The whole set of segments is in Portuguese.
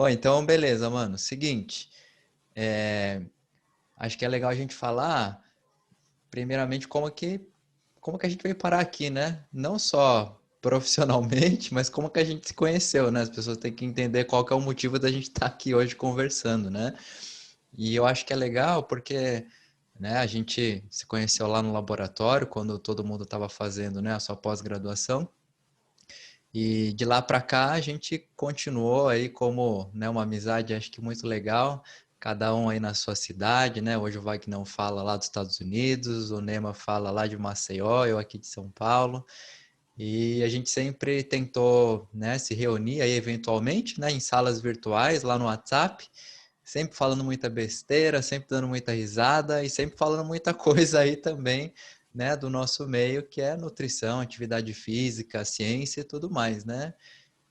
Ó, então, beleza, mano. Seguinte, é, acho que é legal a gente falar, primeiramente, como que a gente veio parar aqui, né? Não só profissionalmente, mas como que a gente se conheceu, né? As pessoas têm que entender qual que é o motivo da gente estar aqui hoje conversando, né? E eu acho que é legal porque, né, a gente se conheceu lá no laboratório, quando todo mundo estava fazendo, né, a sua pós-graduação. E de lá para cá a gente continuou aí como, né, uma amizade acho que muito legal, cada um aí na sua cidade, né? Hoje o Wagner fala lá dos Estados Unidos, o Nema fala lá de Maceió, eu aqui de São Paulo. E a gente sempre tentou, né, se reunir aí eventualmente, né, em salas virtuais lá no WhatsApp, sempre falando muita besteira, sempre dando muita risada e sempre falando muita coisa aí também, né, do nosso meio, que é nutrição, atividade física, ciência e tudo mais, né?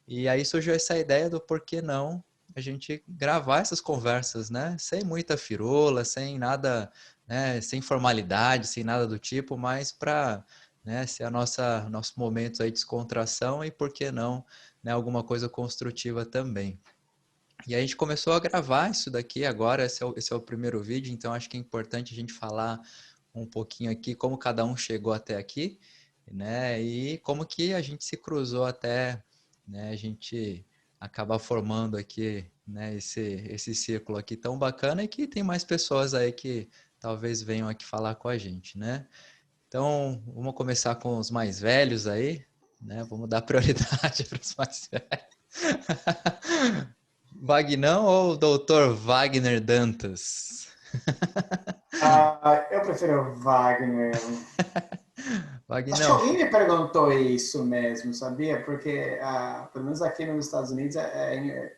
E aí surgiu essa ideia do por que não a gente gravar essas conversas, né? Sem muita firula, sem nada, né? Sem formalidade, sem nada do tipo, mas para, né, ser a nosso momento aí de descontração e por que não, né, alguma coisa construtiva também. E a gente começou a gravar isso daqui agora, esse é o primeiro vídeo, então acho que é importante a gente falar um pouquinho aqui como cada um chegou até aqui, né? E como que a gente se cruzou até, né, a gente acabar formando aqui, né, esse círculo aqui tão bacana e que tem mais pessoas aí que talvez venham aqui falar com a gente, né? Então, vamos começar com os mais velhos aí, né? Vamos dar prioridade para os mais velhos. Vagnão ou Doutor Wagner Dantas? Eu prefiro Wagner. Acho que Vagnão, alguém me perguntou isso mesmo, sabia? Porque, pelo menos aqui nos Estados Unidos,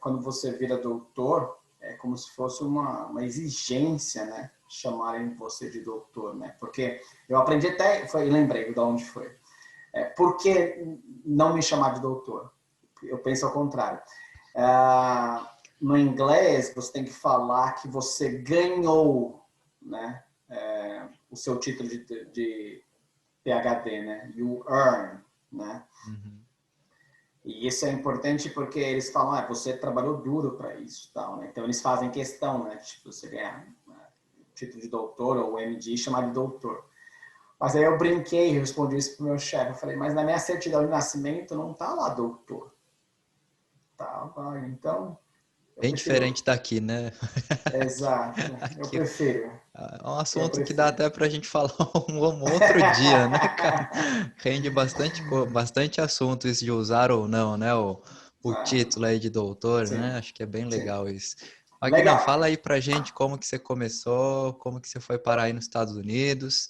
quando você vira doutor, é como se fosse uma exigência, né? Chamarem você de doutor, né? Porque eu aprendi até, lembrei de onde foi. Por que não me chamar de doutor? Eu penso ao contrário. No inglês, você tem que falar que você ganhou, né? O seu título de PhD, né? You earn, né? uhum. E isso é importante porque eles falam, você trabalhou duro para isso, tal, né? Então eles fazem questão, né? Tipo, você ganhar o título de doutor ou MD chamar de doutor. Mas aí eu brinquei e respondi isso pro meu chefe. Eu falei, mas na minha certidão de nascimento não tá lá doutor. Tá, então eu Bem prefiro. diferente daqui, né? Exato, eu Aqui prefiro. é um Eu assunto que dá prefiro. até para a gente falar um outro dia, né, cara? Rende bastante, bastante assunto isso de usar ou não, né? O título aí de doutor, né? Sim, Acho que é bem sim. legal isso. Aguinaldo, Legal. fala aí pra gente como que você começou, como que você foi parar aí nos Estados Unidos,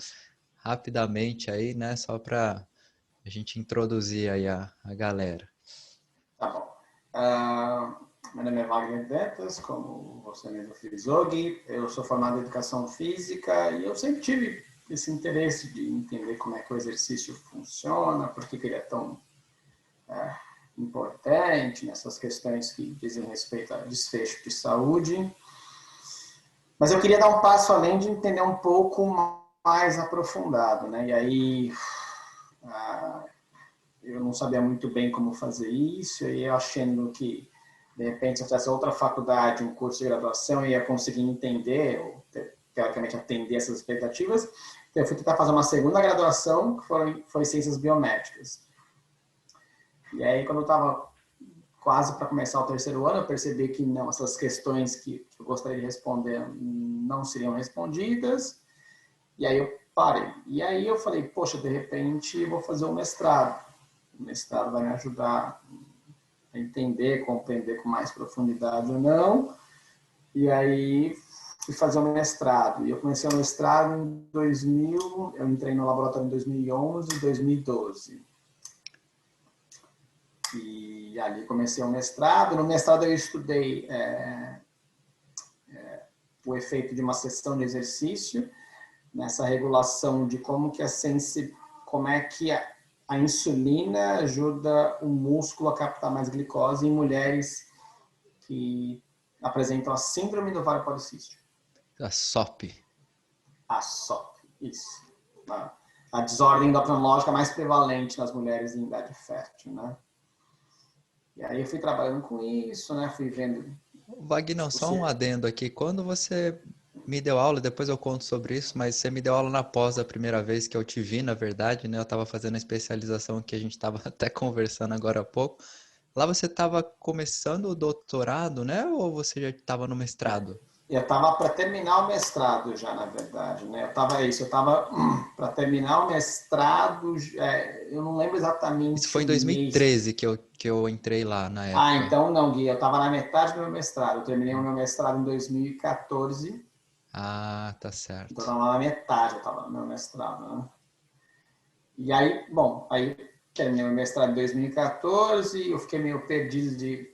rapidamente aí, né? Só para a gente introduzir aí a galera. Tá bom. Meu nome é Wagner Dantas, como você mesmo frisou, Gui. Eu sou formado em Educação Física e eu sempre tive esse interesse de entender como é que o exercício funciona, por que ele é tão importante nessas questões que dizem respeito a desfecho de saúde. Mas eu queria dar um passo além de entender um pouco mais aprofundado, né? E aí eu não sabia muito bem como fazer isso, e eu achando que, de repente, se eu fizesse outra faculdade, um curso de graduação, eu ia conseguir entender, ou teoricamente atender essas expectativas. Então, eu fui tentar fazer uma segunda graduação, que foi Ciências Biomédicas. E aí, quando eu estava quase para começar o terceiro ano, eu percebi que não, essas questões que eu gostaria de responder não seriam respondidas, e aí eu parei. E aí eu falei, poxa, de repente, vou fazer um mestrado. O mestrado vai me ajudar a entender, compreender com mais profundidade ou não. E aí fui fazer o mestrado. E eu comecei o mestrado em 2000, eu entrei no laboratório em 2011 e 2012. E ali comecei o mestrado. No mestrado eu estudei o efeito de uma sessão de exercício, nessa regulação de como que como é que a insulina ajuda o músculo a captar mais glicose em mulheres que apresentam a síndrome do ovário policístico. A SOP. A SOP, isso. A desordem endocrinológica mais prevalente nas mulheres em idade fértil, né? E aí eu fui trabalhando com isso, né? Fui vendo Vagnão, só um adendo aqui. Quando você me deu aula, depois eu conto sobre isso, mas você me deu aula na pós da primeira vez que eu te vi, na verdade, né? Eu estava fazendo a especialização que a gente estava até conversando agora há pouco. Lá você estava começando o doutorado, né? Ou você já estava no mestrado? Eu estava para terminar o mestrado já, na verdade, né? Eu estava para terminar o mestrado, eu não lembro Isso exatamente foi o em mês. 2013 que eu entrei lá na Ah, época. então não, Gui, eu estava na metade do meu mestrado. Eu terminei o meu mestrado em 2014, Ah, tá então eu certo. estava na metade, eu estava no meu mestrado, né? E aí, bom, aí terminei meu mestrado em 2014, eu fiquei meio perdido de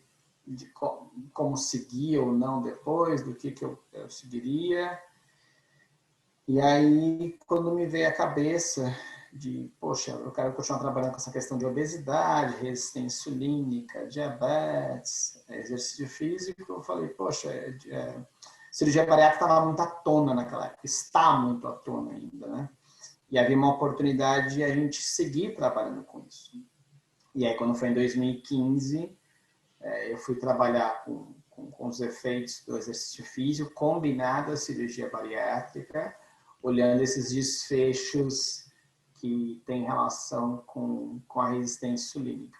como seguir ou não depois, do que eu seguiria. E aí, quando me veio a cabeça de, poxa, eu quero continuar trabalhando com essa questão de obesidade, resistência insulínica, diabetes, exercício físico, eu falei, poxa, cirurgia bariátrica estava muito à tona naquela época, está muito à tona ainda, né? E havia uma oportunidade de a gente seguir trabalhando com isso. E aí, quando foi em 2015, eu fui trabalhar com os efeitos do exercício físico combinado à cirurgia bariátrica, olhando esses desfechos que têm relação com a resistência insulínica.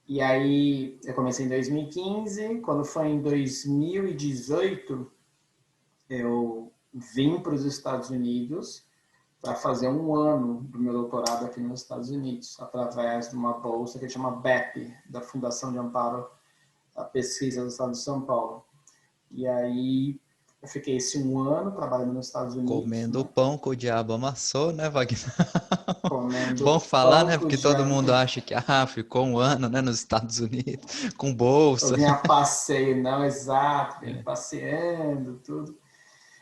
E aí, eu comecei em 2015, quando foi em 2018, eu vim para os Estados Unidos para fazer um ano do meu doutorado aqui nos Estados Unidos, através de uma bolsa que chama BEP, da Fundação de Amparo à Pesquisa do Estado de São Paulo. E aí eu fiquei esse um ano trabalhando nos Estados Unidos, Comendo o né? pão que o diabo amassou, né, Wagner? Bom Comendo falar, pão né? com o Porque todo mundo diabo. acha que ficou um ano, né, nos Estados Unidos, com Eu bolsa. vinha a passeio, não, exato, vinha É. passeando, tudo.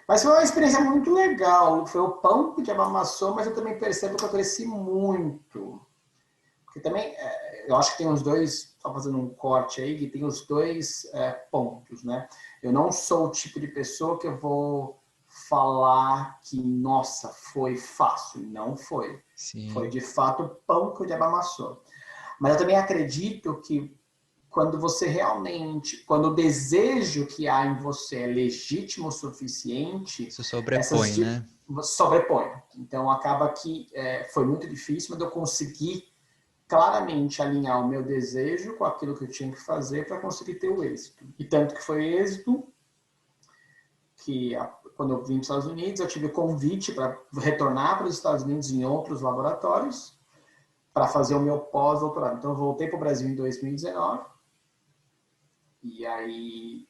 Mas foi uma experiência muito legal. Foi o pão que o diabo amassou, mas eu também percebo que eu cresci muito. Porque também, eu acho que tem os dois, só fazendo um corte aí, que tem os dois pontos, né? Eu não sou o tipo de pessoa que eu vou falar que, nossa, foi fácil. Não foi. Foi, Sim, de fato, o pão que o diabo amassou. Mas eu também acredito que quando você realmente, quando o desejo que há em você é legítimo o suficiente, isso essas sobrepõe, né? sobrepõe. Então acaba que foi muito difícil, mas eu consegui claramente alinhar o meu desejo com aquilo que eu tinha que fazer para conseguir ter o êxito. E tanto que foi êxito que quando eu vim para os Estados Unidos, eu tive convite para retornar para os Estados Unidos em outros laboratórios para fazer o meu pós-doutorado. Então eu voltei para o Brasil em 2019 e aí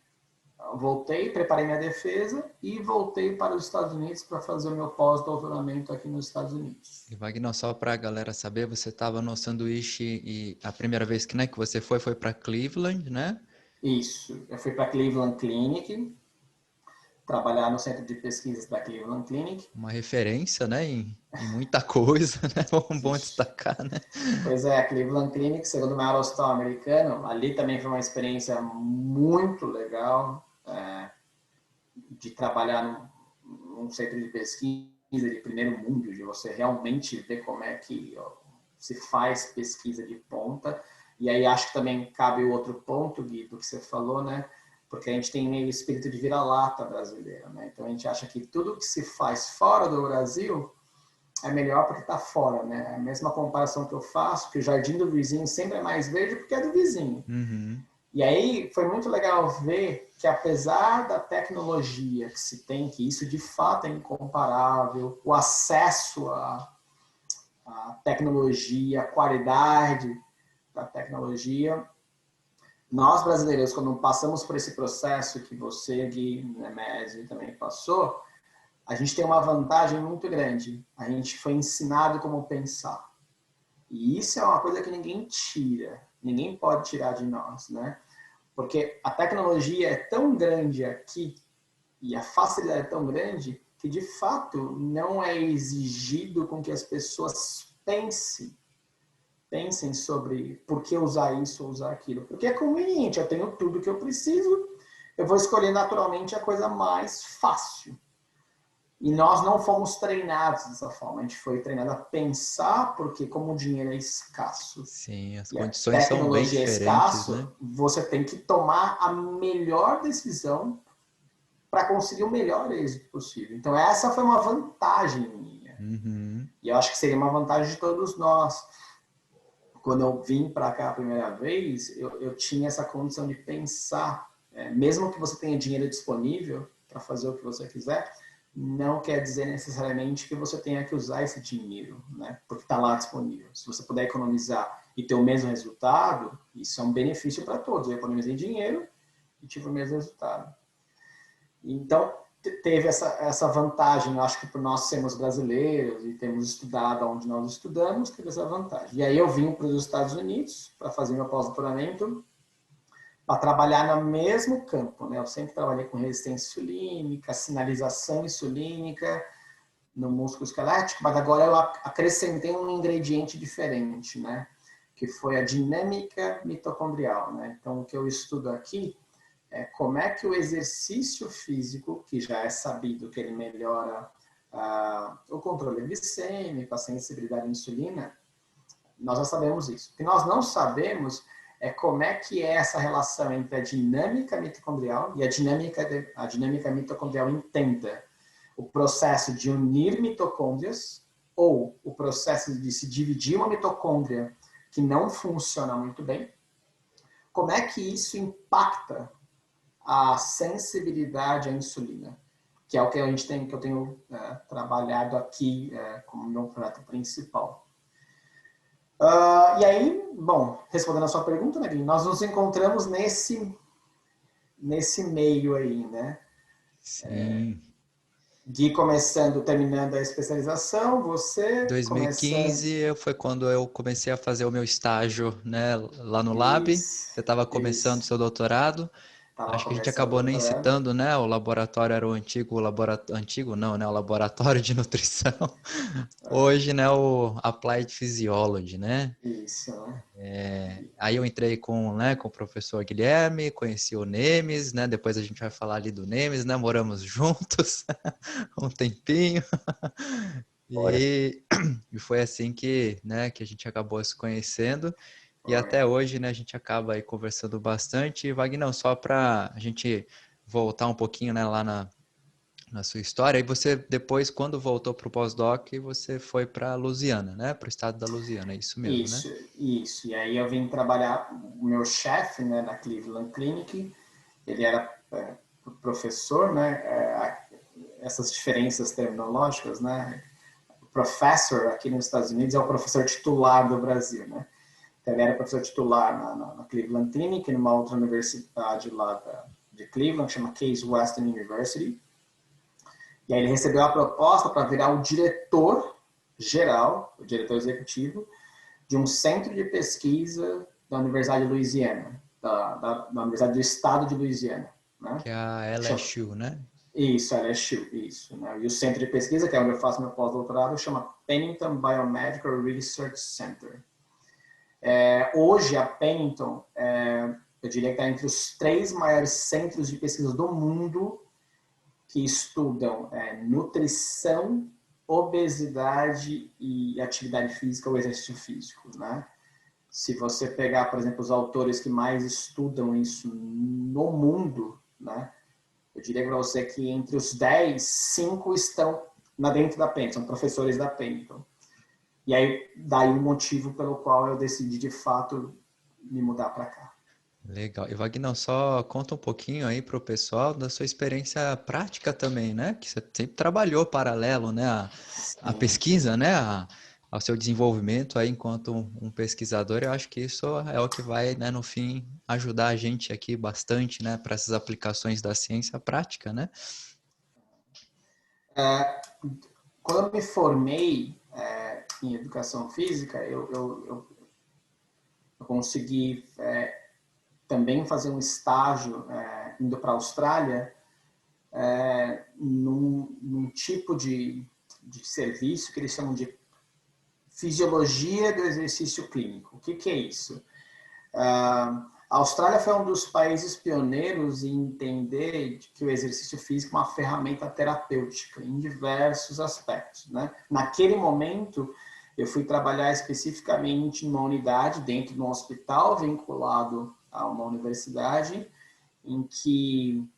voltei, preparei minha defesa e voltei para os Estados Unidos para fazer o meu pós-doutoramento aqui nos Estados Unidos. E Wagner, só para a galera saber, você estava no sanduíche e a primeira vez que, né, que você foi para Cleveland, né? Isso, eu fui para Cleveland Clinic, trabalhar no centro de pesquisas da Cleveland Clinic. Uma referência, né, em muita coisa, né? Bom Isso. destacar, né? Pois é, a Cleveland Clinic, segundo o maior hospital americano, ali também foi uma experiência muito legal de trabalhar num centro de pesquisa de primeiro mundo, de você realmente ver como é que se faz pesquisa de ponta. E aí acho que também cabe o outro ponto, Gui, do que você falou, né? Porque a gente tem meio espírito de vira-lata brasileiro, né? Então a gente acha que tudo que se faz fora do Brasil é melhor porque está fora, né? A mesma comparação que eu faço, que o jardim do vizinho sempre é mais verde porque é do vizinho. Uhum. E aí foi muito legal ver que apesar da tecnologia que se tem, que isso de fato é incomparável, o acesso à tecnologia, a qualidade da tecnologia, nós brasileiros, quando passamos por esse processo que você, Gui, Nemésio, também passou, a gente tem uma vantagem muito grande. A gente foi ensinado como pensar. E isso é uma coisa que ninguém tira, ninguém pode tirar de nós, né? Porque a tecnologia é tão grande aqui e a facilidade é tão grande que, de fato, não é exigido com que as pessoas pensem sobre por que usar isso ou usar aquilo. Porque é conveniente, eu tenho tudo que eu preciso, eu vou escolher naturalmente a coisa mais fácil. E nós não fomos treinados dessa forma. A gente foi treinado a pensar, porque como o dinheiro é escasso Sim, as e a condições são bem tecnologia é diferentes, né? escasso, você tem que tomar a melhor decisão para conseguir o melhor êxito possível. Então essa foi uma vantagem minha. Uhum. E eu acho que seria uma vantagem de todos nós. Quando eu vim para cá a primeira vez, eu tinha essa condição de pensar, mesmo que você tenha dinheiro disponível para fazer o que você quiser, não quer dizer necessariamente que você tenha que usar esse dinheiro, né? Porque está lá disponível. Se você puder economizar e ter o mesmo resultado, isso é um benefício para todos. Eu economizei dinheiro e tive o mesmo resultado. Então, teve essa vantagem, eu acho que por nós sermos brasileiros e termos estudado onde nós estudamos, teve essa vantagem. E aí eu vim para os Estados Unidos para fazer meu pós-doutoramento, para trabalhar no mesmo campo, né? Eu sempre trabalhei com resistência insulínica, sinalização insulínica no músculo esquelético, mas agora eu acrescentei um ingrediente diferente, né? Que foi a dinâmica mitocondrial, né? Então, o que eu estudo aqui como é que o exercício físico, que já é sabido que ele melhora o controle glicêmico, a sensibilidade à insulina, nós já sabemos isso. O que nós não sabemos é como é que é essa relação entre a dinâmica mitocondrial e a dinâmica mitocondrial intenta o processo de unir mitocôndrias ou o processo de se dividir uma mitocôndria que não funciona muito bem. Como é que isso impacta a sensibilidade à insulina, que é o que que eu tenho trabalhado aqui como meu projeto principal. E aí, bom, respondendo a sua pergunta, né, nós nos encontramos nesse meio aí, né? Sim. Gui terminando a especialização, você começando... 2015 foi quando eu comecei a fazer o meu estágio, né, lá no Lab. Você estava começando o Isso. seu doutorado. Estava Acho que a gente começando o acabou nem doutorado. citando, né? O laboratório era o antigo laboratório, antigo não, né? O laboratório de nutrição. Hoje, né? O Applied Physiology, né? Isso, né? Aí eu entrei com o professor Guilherme, conheci o Nemes, né? Depois a gente vai falar ali do Nemes, né? Moramos juntos um tempinho. E, e foi assim que, né, que a gente acabou se conhecendo. E Foi. até hoje, né, a gente acaba aí conversando bastante. E, Wagner, só para a gente voltar um pouquinho, né, lá na sua história. E você, depois, quando voltou para o pós-doc, você foi para Louisiana, né? Para o estado da Louisiana, é isso mesmo, né? Isso. E aí eu vim trabalhar, o meu chefe, né, na Cleveland Clinic, ele era professor, né, essas diferenças terminológicas, né, o professor aqui nos Estados Unidos é o professor titular do Brasil, né, então ele era professor titular na Cleveland Clinic, numa outra universidade lá de Cleveland, que chama Case Western University, e aí ele recebeu a proposta para virar o diretor geral, o diretor executivo, de um centro de pesquisa da Universidade de Louisiana, da Universidade do Estado de Louisiana. Né? Que é a LSU, né? Isso, LSU, isso. Né? E o centro de pesquisa, que é onde eu faço meu pós-doutorado, chama Pennington Biomedical Research Center. Hoje, a Pennington, eu diria que está entre os 3 maiores centros de pesquisa do mundo que estudam nutrição, obesidade e atividade física ou exercício físico, né? Se você pegar, por exemplo, os autores que mais estudam isso no mundo, né? Eu diria para você que entre os 10, 5 estão dentro da Pennington, são professores da Pennington. E aí, daí o motivo pelo qual eu decidi, de fato, me mudar para cá. Legal. E Wagner, só conta um pouquinho aí para o pessoal da sua experiência prática também, né? Que você sempre trabalhou paralelo, né? A Sim. pesquisa, né? Ao seu desenvolvimento aí enquanto um pesquisador. Eu acho que isso é o que vai, né, no fim, ajudar a gente aqui bastante, né? Para essas aplicações da ciência prática, né? Quando eu me formei em educação física, eu consegui também fazer um estágio indo para a Austrália num tipo de serviço que eles chamam de fisiologia do exercício clínico. O que é isso? A Austrália foi um dos países pioneiros em entender que o exercício físico é uma ferramenta terapêutica em diversos aspectos, né? Naquele momento, eu fui trabalhar especificamente numa unidade dentro de um hospital vinculado a uma universidade, em que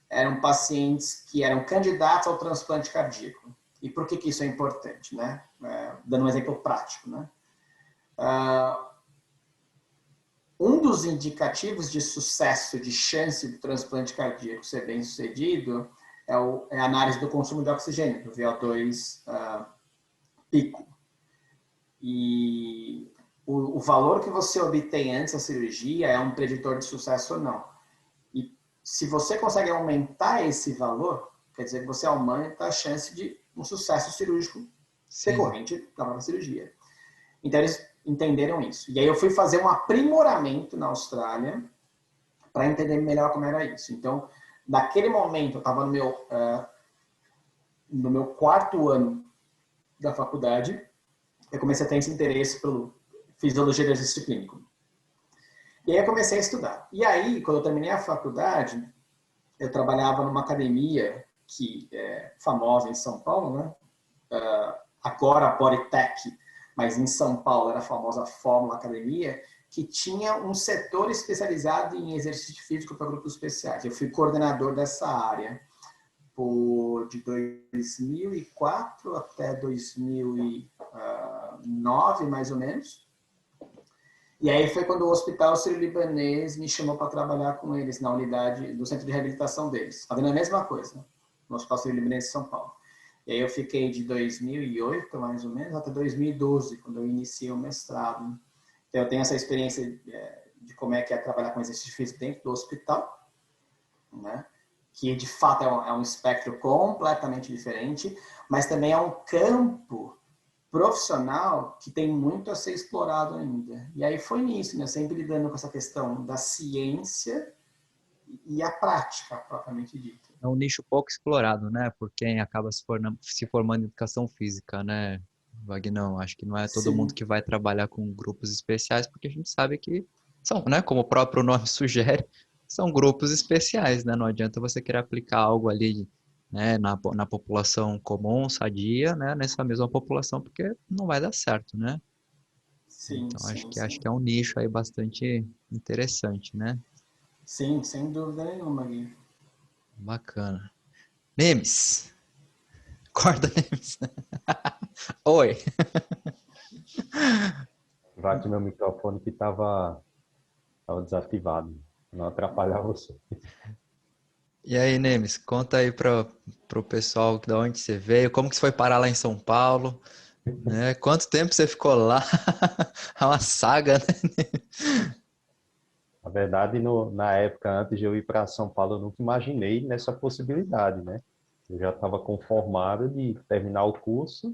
eram pacientes que eram candidatos ao transplante cardíaco. E por que isso é importante, né? Dando um exemplo prático, né? Um dos indicativos de sucesso, de chance do transplante cardíaco ser bem sucedido, é a análise do consumo de oxigênio, do VO2 pico. E o valor que você obtém antes da cirurgia é um preditor de sucesso ou não. E se você consegue aumentar esse valor, quer dizer que você aumenta a chance de um sucesso cirúrgico decorrente da própria cirurgia. Então, eles entenderam isso. E aí eu fui fazer um aprimoramento na Austrália para entender melhor como era isso. Então, naquele momento, eu estava no meu quarto ano da faculdade, eu comecei a ter esse interesse pelo fisiologia do exercício clínico. E aí eu comecei a estudar. E aí, quando eu terminei a faculdade, eu trabalhava numa academia que é famosa em São Paulo, né? Agora a Bodytech, mas em São Paulo era a famosa Fórmula Academia, que tinha um setor especializado em exercício físico para grupos especiais. Eu fui coordenador dessa área de 2004 até 2009, mais ou menos. E aí foi quando o Hospital Sírio-Libanês me chamou para trabalhar com eles na unidade do centro de reabilitação deles. Fazendo a mesma coisa, no Hospital Sírio-Libanês de São Paulo. E aí eu fiquei de 2008, mais ou menos, até 2012, quando eu iniciei o mestrado. Então eu tenho essa experiência de como é que é trabalhar com exercício físico dentro do hospital, né? Que de fato é um espectro completamente diferente, mas também é um campo profissional que tem muito a ser explorado ainda. E aí foi nisso, né? Sempre lidando com essa questão da ciência e a prática, propriamente dita. É um nicho pouco explorado, né? Por quem acaba se formando em educação física, né, Vagnão? Acho que não é todo mundo Sim, que vai trabalhar com grupos especiais, porque a gente sabe que são, né? Como o próprio nome sugere, são grupos especiais, né? Não adianta você querer aplicar algo ali, né, na população comum, sadia, né? Nessa mesma população, porque não vai dar certo, né? sim, Então sim, acho sim. que é um nicho aí bastante interessante, né? Sim, sem dúvida nenhuma, Gui. Bacana. Nemes, acorda, Nemes. Oi. Vai aqui meu microfone que tava desativado. Não atrapalhar você. E aí, Nemes, conta aí pro pessoal de onde você veio, como que você foi parar lá em São Paulo, né? Quanto tempo você ficou lá? É uma saga, né? Na verdade, na época, antes de eu ir para São Paulo, eu nunca imaginei nessa possibilidade, né? Eu já estava conformado de terminar o curso,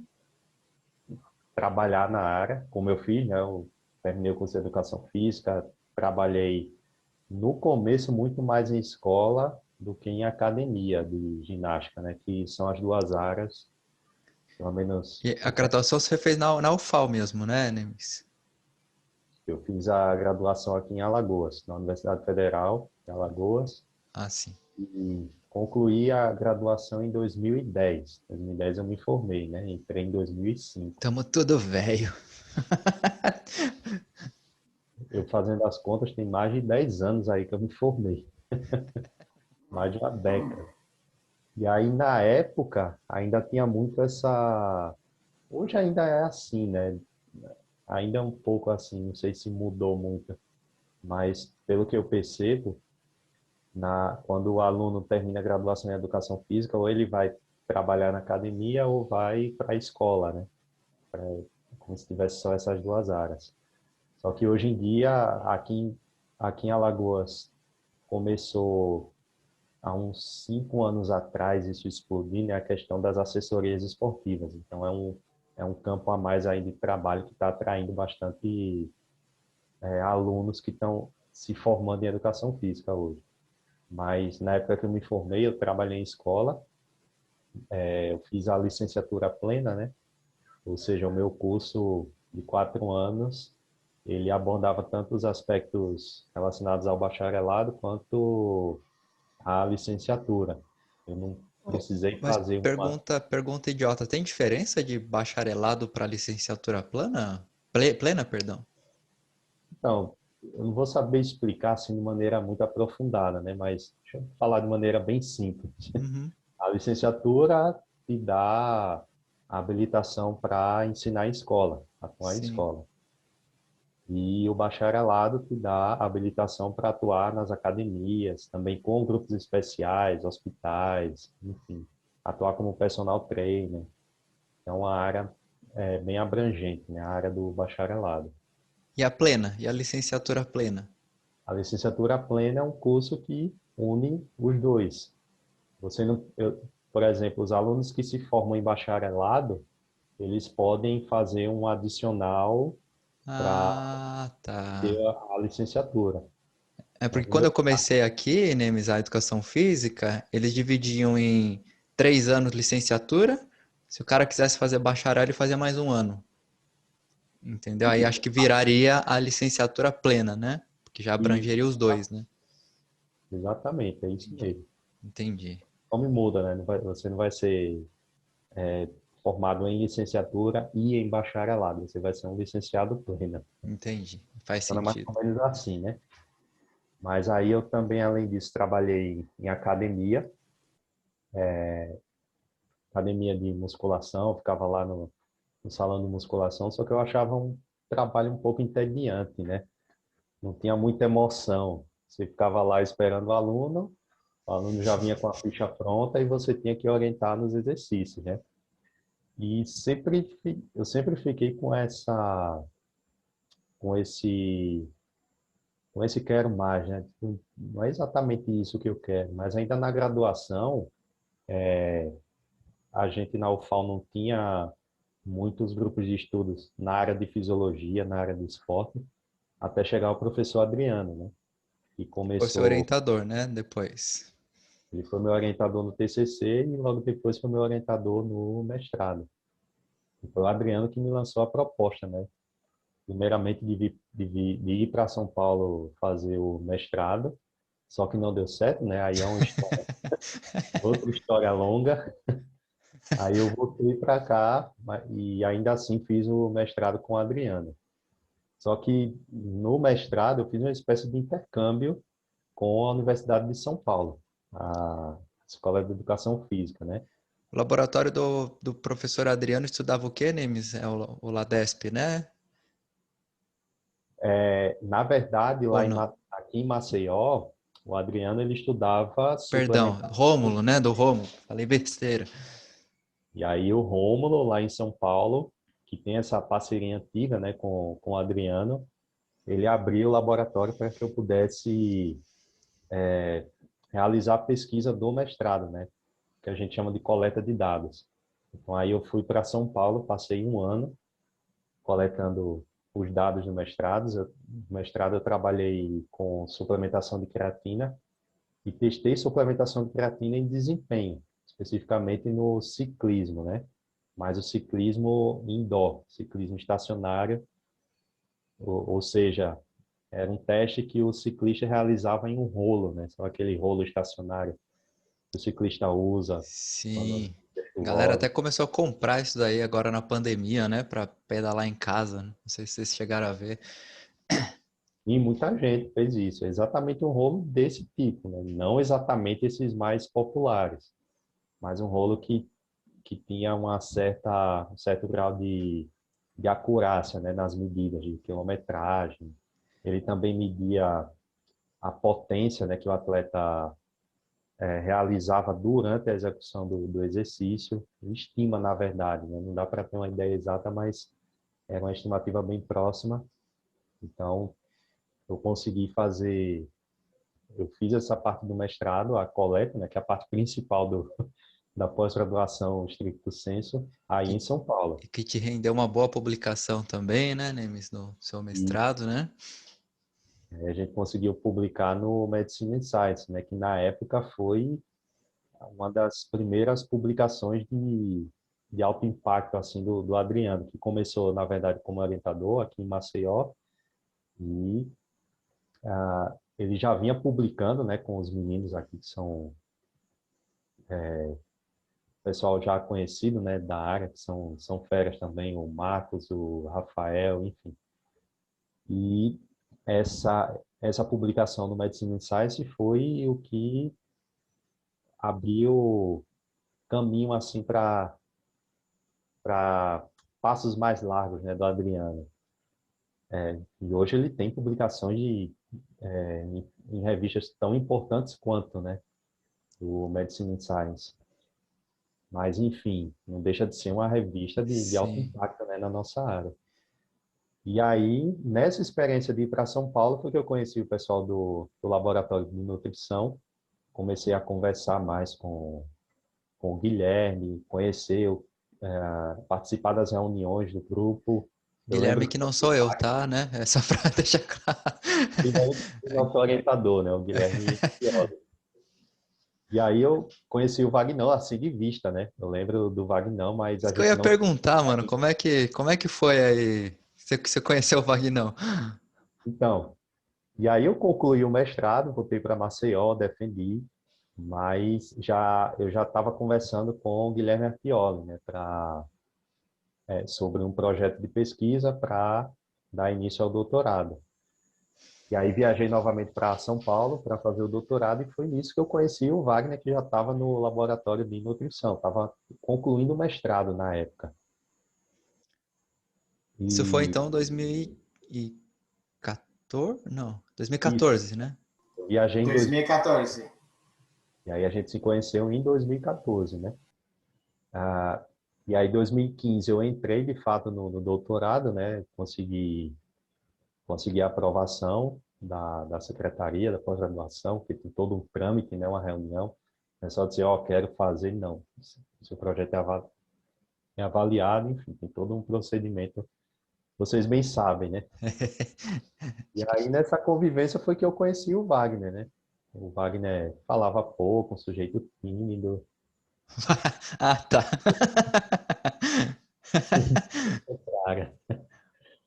trabalhar na área, como eu fiz, né? Eu terminei o curso de Educação Física, trabalhei no começo muito mais em escola do que em academia de ginástica, né? Que são as duas áreas, pelo menos. E a graduação você fez na UFAL mesmo, né, Nemes? Eu fiz a graduação aqui em Alagoas, na Universidade Federal de Alagoas, Ah, sim. e concluí a graduação em 2010. Em 2010 eu me formei, né? Entrei em 2005. Tamo tudo velho. Eu fazendo as contas, tem mais de 10 anos aí que eu me formei, mais de uma década. E aí, na época, ainda tinha muito essa. Hoje ainda é assim, né? Ainda é um pouco assim, não sei se mudou muito, mas pelo que eu percebo, quando o aluno termina a graduação em educação física, ou ele vai trabalhar na academia ou vai para a escola, né? Como se tivesse só essas duas áreas. Só que hoje em dia, aqui em Alagoas, começou há uns 5 anos atrás, isso explodir, né? A questão das assessorias esportivas. Então, é um campo a mais aí de trabalho que está atraindo bastante alunos que estão se formando em educação física hoje. Mas na época que eu me formei, eu trabalhei em escola, eu fiz a licenciatura plena, né? Ou seja, o meu curso de 4 anos ele abordava tanto os aspectos relacionados ao bacharelado quanto à licenciatura. Eu não Oh, precisei mas fazer uma. pergunta idiota, tem diferença de bacharelado para licenciatura plana? Plena, perdão. Então, eu não vou saber explicar assim de maneira muito aprofundada, né? Mas deixa eu falar de maneira bem simples. Uhum, A licenciatura te dá a habilitação para ensinar em escola, atuar em sim. escola. E o bacharelado te dá a habilitação para atuar nas academias, também com grupos especiais, hospitais, enfim, atuar como personal trainer. É uma área bem abrangente, né? A área do bacharelado. E a plena? E a licenciatura plena? A licenciatura plena é um curso que une os dois. Você não, por exemplo, os alunos que se formam em bacharelado, eles podem fazer um adicional para Ah, ter tá. a licenciatura. É Né? porque No quando meu eu comecei aqui, Nemes, a educação física, eles dividiam em 3 anos licenciatura. Se o cara quisesse fazer bacharel, ele fazia mais um ano. Entendeu? Aí acho que viraria a licenciatura plena, né? Porque já e abrangeria os dois, né? exatamente, é isso Entendi. mesmo. Entendi. Só me muda, né? Você não vai ser formado em licenciatura e em bacharelado, você vai ser um licenciado pleno. Entendi. Faz Funciona mais sentido. ou menos assim, né? Mas aí eu também, além disso, trabalhei em academia, academia de musculação, ficava lá no salão de musculação, só que eu achava um trabalho um pouco entediante, né? Não tinha muita emoção. Você ficava lá esperando o aluno já vinha com a ficha pronta e você tinha que orientar nos exercícios, né? E eu sempre fiquei com esse, com esse quero mais, né? Tipo, não é exatamente isso que eu quero, mas ainda na graduação, a gente na UFAL não tinha muitos grupos de estudos na área de fisiologia, na área de esporte, até chegar o professor Adriano, né? Que Foi seu começou, orientador, né? Depois. ele foi meu orientador no TCC e logo depois foi meu orientador no mestrado. E foi o Adriano que me lançou a proposta, né? Primeiramente de ir para São Paulo fazer o mestrado, só que não deu certo, né? Aí é outra história longa. Aí eu voltei para cá e ainda assim fiz o mestrado com o Adriano. Só que no mestrado eu fiz uma espécie de intercâmbio com a Universidade de São Paulo, a Escola de Educação Física, né? O laboratório do professor Adriano estudava o quê, Nemes? É o Ladesp, né? Na verdade, Ou não? aqui em Maceió, o Adriano ele estudava Perdão, suplementação. Rômulo, né? Do Rômulo. Falei besteira. E aí o Rômulo, lá em São Paulo, que tem essa parceria antiga, né, com o Adriano, ele abriu o laboratório para que eu pudesse realizar a pesquisa do mestrado, né, que a gente chama de coleta de dados. Então aí eu fui para São Paulo, passei um ano coletando os dados do mestrado. No mestrado eu trabalhei com suplementação de creatina e testei suplementação de creatina em desempenho, especificamente no ciclismo, né? Mas o ciclismo indoor, ciclismo estacionário, ou seja, era um teste que o ciclista realizava em um rolo, né? Só aquele rolo estacionário que o ciclista usa quando Sim. é A galera chuvosa. até começou a comprar isso daí agora na pandemia, né? Pra pedalar em casa. Não sei se vocês chegaram a ver. E muita gente fez isso, é exatamente um rolo desse tipo, né? Não exatamente esses mais populares, mas um rolo que tinha um certo grau de acurácia, né, nas medidas de quilometragem. Ele também media a potência, né, que o atleta realizava durante a execução do exercício. Estima, na verdade, né? Não dá para ter uma ideia exata, mas era uma estimativa bem próxima. Então, eu consegui fazer, eu fiz essa parte do mestrado, a coleta, né, que é a parte principal da pós-graduação stricto sensu, aí Que, em São Paulo. que te rendeu uma boa publicação também, né, Nemes? No seu E mestrado, né? a gente conseguiu publicar no Medicine Insights, né, que na época foi uma das primeiras publicações de alto impacto assim do Adriano, que começou, na verdade, como orientador aqui em Maceió, E ele já vinha publicando, né, com os meninos aqui que são pessoal já conhecido, né, da área, que são feras também, o Marcos, o Rafael, enfim. E essa publicação do Medicine Science foi o que abriu caminho assim para passos mais largos, né, do Adriano. E hoje ele tem publicações em revistas tão importantes quanto, né, o Medicine Science. Mas, enfim, não deixa de ser uma revista de alto Sim. impacto, né, na nossa área. E aí, nessa experiência de ir para São Paulo, foi que eu conheci o pessoal do Laboratório de Nutrição, comecei a conversar mais com o Guilherme, conhecer, participar das reuniões do grupo. Eu lembro Guilherme que que não sou eu, tá, né? É só para deixar claro. o Guilherme é o nosso orientador, né, o Guilherme Fioli. E aí eu conheci o Vagnão assim de vista, né? Eu lembro do Vagnão, mas a Isso que eu gente ia não. perguntar, mano, como é que foi aí? Você conheceu o Vagnão? Então, e aí eu concluí o mestrado, voltei para Maceió, defendi, mas eu já estava conversando com o Guilherme Arpioli, né, sobre um projeto de pesquisa para dar início ao doutorado. E aí viajei novamente para São Paulo para fazer o doutorado e foi nisso que eu conheci o Wagner, que já estava no laboratório de nutrição, estava concluindo o mestrado na época. Isso foi E então 2014? Não, isso, 2014, né? eu viajei em 2014. E aí a gente se conheceu em 2014, né? Ah, e aí, em 2015, eu entrei de fato no doutorado, né? Consegui a aprovação da secretaria da pós-graduação, que tem todo um trâmite, né? Uma reunião. É só dizer, ó, quero fazer, não. Se o projeto é avaliado, enfim, tem todo um procedimento. Vocês bem sabem, né? E aí, nessa convivência, foi que eu conheci o Wagner, né? O Wagner falava pouco, um sujeito tímido. Ah, tá. Cara.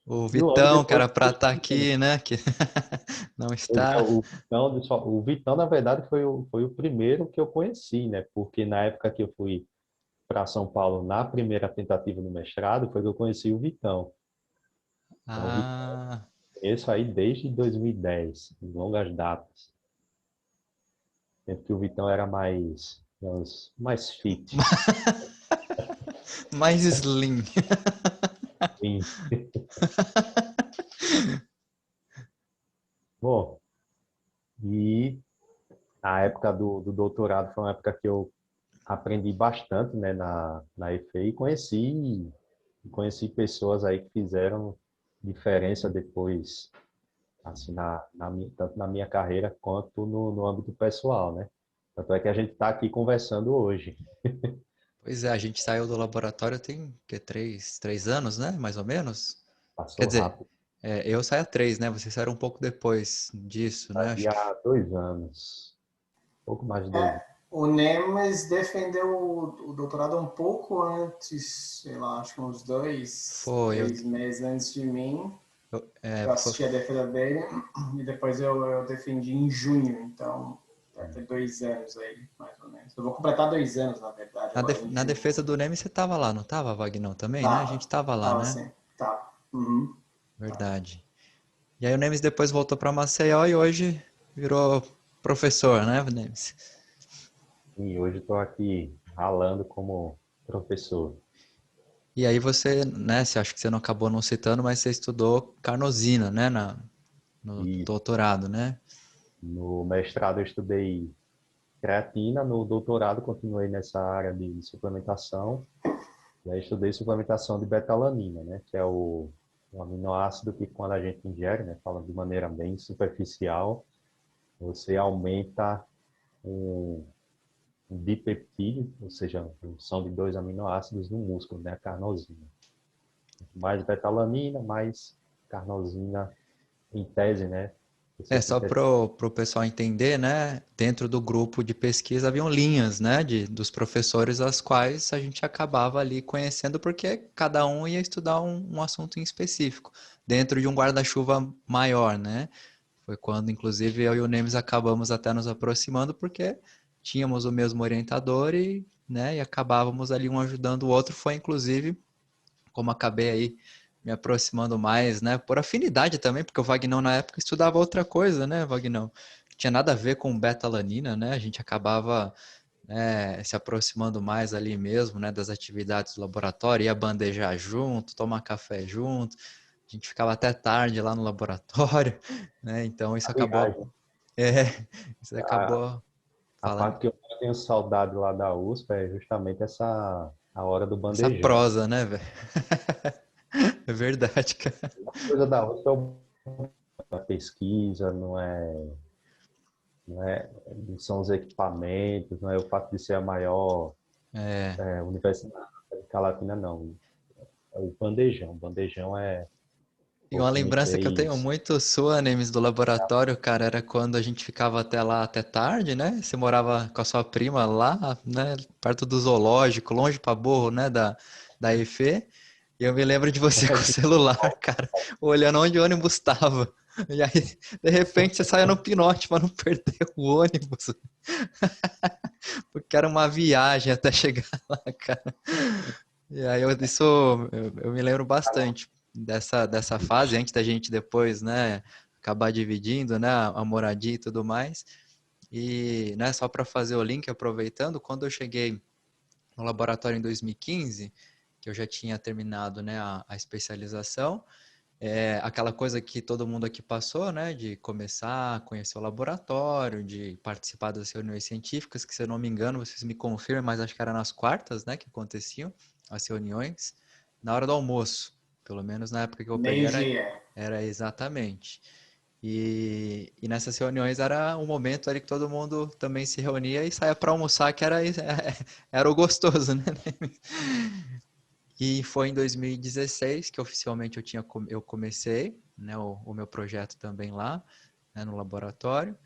O E logo Vitão, que depois era pra estar aqui, né? Que não está. O Vitão, na verdade, foi o primeiro que eu conheci, né? Porque na época que eu fui para São Paulo, na primeira tentativa do mestrado, foi que eu conheci o Vitão. Então, o Vitão, Ah, eu conheço aí desde 2010, em longas datas. Tempo que o Vitão era digamos, mais fit. mais slim. Sim. Bom, e a época do doutorado foi uma época que eu aprendi bastante, né, na EFE e conheci pessoas aí que fizeram diferença depois, assim, tanto na minha carreira quanto no âmbito pessoal, né? Tanto é que a gente está aqui conversando hoje. Pois é, a gente saiu do laboratório tem que 3 anos, né? Mais ou menos. Quer Passou dizer, rápido. eu saí há 3, né? Vocês saíram um pouco depois disso, né? Aí Acho que há 2 anos, pouco mais de 2 anos. O Nemes defendeu o doutorado um pouco antes, sei lá, acho que uns dois, foi. 3 meses antes de mim. Eu Foi, assisti a defesa dele e depois eu defendi em junho, então vai ter 2 anos aí, mais ou menos. Eu vou completar 2 anos, na verdade, agora em na junho. defesa do Neme você tava lá, não tava, Vagnão, também, né? A Tava, gente tava lá, tava né? assim, tava. Uhum. Verdade. E aí o Nemes depois voltou para Maceió e hoje virou professor, né, Nemes? E hoje estou aqui ralando como professor. E aí você, né, você acha que você não acabou não citando, mas você estudou carnosina, né, no E doutorado, né? no mestrado eu estudei creatina, no doutorado continuei nessa área de suplementação. E aí estudei suplementação de betalanina, né? Que é o aminoácido que quando a gente ingere, né? Falando de maneira bem superficial, você aumenta um, um dipeptídeo, ou seja, a junção de dois aminoácidos no músculo, né? A carnosina. Mais betalanina, mais carnosina em tese, né? Você Só sintetiza. pro pessoal entender, né? Dentro do grupo de pesquisa haviam linhas, né? Dos professores as quais a gente acabava ali conhecendo porque cada um ia estudar um assunto em específico. dentro de um guarda-chuva maior, né? Foi quando, inclusive, eu e o Nemes acabamos até nos aproximando, porque tínhamos o mesmo orientador e, né, e acabávamos ali um ajudando o outro. Foi, inclusive, como acabei aí me aproximando mais, né, por afinidade também, porque o Vagnão na época estudava outra coisa, né, Vagnão? Não tinha nada a ver com beta-alanina, né? A gente acabava, né, se aproximando mais ali mesmo, né, das atividades do laboratório, ia bandejar junto, tomar café junto, a gente ficava até tarde lá no laboratório, né, então A viagem. isso A, acabou a falando, parte que eu tenho saudade lá da USP é justamente a hora do essa bandejão. prosa, né, velho? É verdade, cara. A coisa da USP é a pesquisa, não são os equipamentos, não é o fato de ser a maior É, universidade da América Latina, não. É o bandejão. O bandejão e uma o que me lembrança que eu tenho fez. muito sua, Nemes, do laboratório, cara, era quando a gente ficava até lá até tarde, né? Você morava com a sua prima lá, né? Perto do zoológico, longe pra burro, né? Da EFE. E eu me lembro de você com o celular, cara, olhando onde o ônibus estava. E aí, de repente, você saia no pinote para não perder o ônibus. Porque era uma viagem até chegar lá, cara. E aí eu me lembro bastante dessa fase, antes da gente depois, né, acabar dividindo, né, a moradia e tudo mais. E, né, só para fazer o link, aproveitando, quando eu cheguei no laboratório em 2015, que eu já tinha terminado, né, a especialização, aquela coisa que todo mundo aqui passou, né, de começar a conhecer o laboratório, de participar das reuniões científicas, que se eu não me engano, vocês me confirmam, mas acho que era nas quartas, né, que aconteciam as reuniões, na hora do almoço. Pelo menos na época que eu peguei Meio-dia. era exatamente. E nessas reuniões era um momento ali que todo mundo também se reunia e saía para almoçar, que era o gostoso, né? E foi em 2016 que oficialmente eu comecei, né, o meu projeto também lá, né, no laboratório.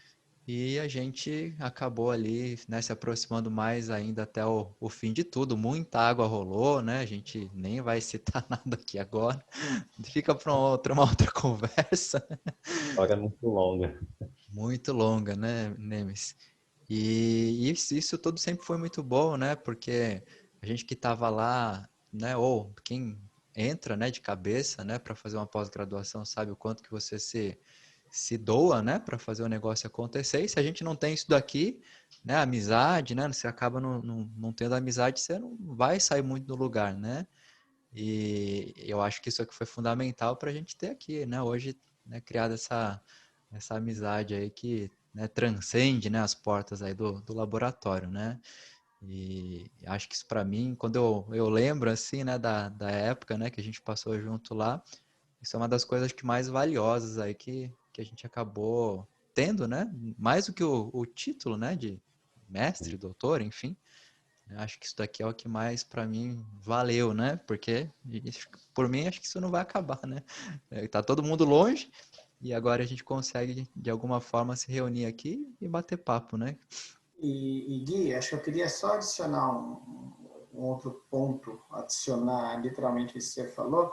E a gente acabou ali, né, se aproximando mais ainda até o fim de tudo. Muita água rolou, né? A gente nem vai citar nada aqui agora. Fica para uma outra conversa. História muito longa. Muito longa, né, Nemes? E isso tudo sempre foi muito bom, né? Porque a gente que estava lá, né, ou quem entra, né, de cabeça, né, para fazer uma pós-graduação, sabe o quanto que você se doa, né, para fazer o negócio acontecer. E se a gente não tem isso daqui, né, amizade, né, você acaba não tendo amizade, você não vai sair muito do lugar, né? E eu acho que isso aqui foi fundamental para a gente ter aqui, né, hoje, né, criado essa amizade aí que, né, transcende, né, as portas aí do laboratório, né? E acho que isso para mim, quando eu lembro assim, né, da época, né, que a gente passou junto lá, isso é uma das coisas que mais valiosas aí que a gente acabou tendo, né? Mais do que o título, né, de mestre, doutor, enfim. Acho que isso daqui é o que mais para mim valeu, né? Porque por mim acho que isso não vai acabar, né? Tá todo mundo longe e agora a gente consegue de alguma forma se reunir aqui e bater papo, né? Gui, acho que eu queria só adicionar um outro ponto, adicionar literalmente isso que você falou.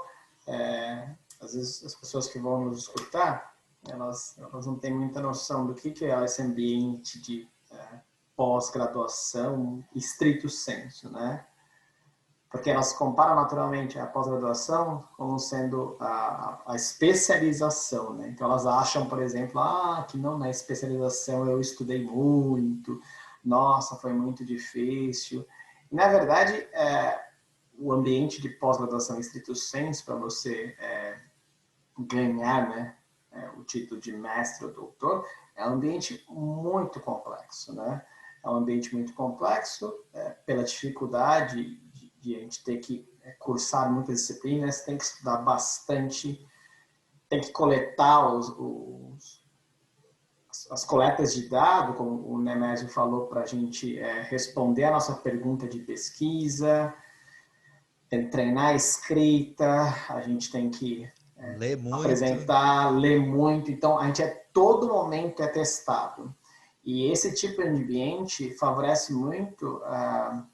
Às vezes as pessoas que vão nos escutar, elas não têm muita noção do que é esse ambiente de pós-graduação estrito sensu, né? Porque elas comparam naturalmente a pós-graduação como sendo a especialização, né? Então elas acham, por exemplo, que não na especialização eu estudei muito, nossa, foi muito difícil. E, na verdade, o ambiente de pós-graduação estrito sensu para você ganhar, né, o título de mestre ou doutor, é um ambiente muito complexo, né? É um ambiente muito complexo pela dificuldade de a gente ter que cursar muitas disciplinas, tem que estudar bastante, tem que coletar as coletas de dados, como o Nemésio falou, para a gente responder a nossa pergunta de pesquisa, tem que treinar a escrita, a gente tem que Lê muito. apresentar, ler muito. Então, a gente todo momento é testado. E esse tipo de ambiente favorece muito a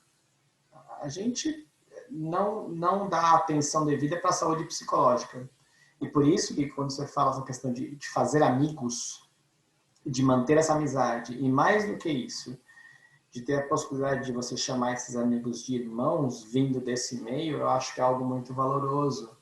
gente não dá atenção devida para a saúde psicológica. E por isso que quando você fala essa questão de fazer amigos, de manter essa amizade, e mais do que isso, de ter a possibilidade de você chamar esses amigos de irmãos vindo desse meio, eu acho que é algo muito valoroso.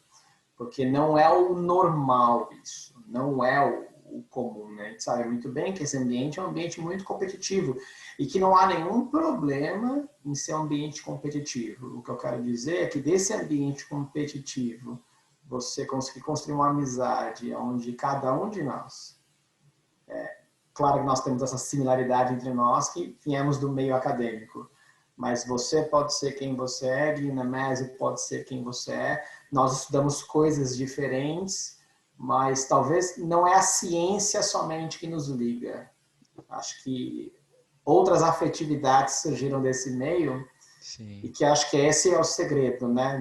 Porque não é o normal isso, não é o comum, né? A gente sabe muito bem que esse ambiente é um ambiente muito competitivo e que não há nenhum problema em ser um ambiente competitivo. O que eu quero dizer é que desse ambiente competitivo, você conseguir construir uma amizade onde cada um de nós, claro que nós temos essa similaridade entre nós que viemos do meio acadêmico, mas você pode ser quem você é, Guilherme pode ser quem você é, nós estudamos coisas diferentes, mas talvez não é a ciência somente que nos liga. Acho que outras afetividades surgiram desse meio. Sim. E que acho que esse é o segredo, né?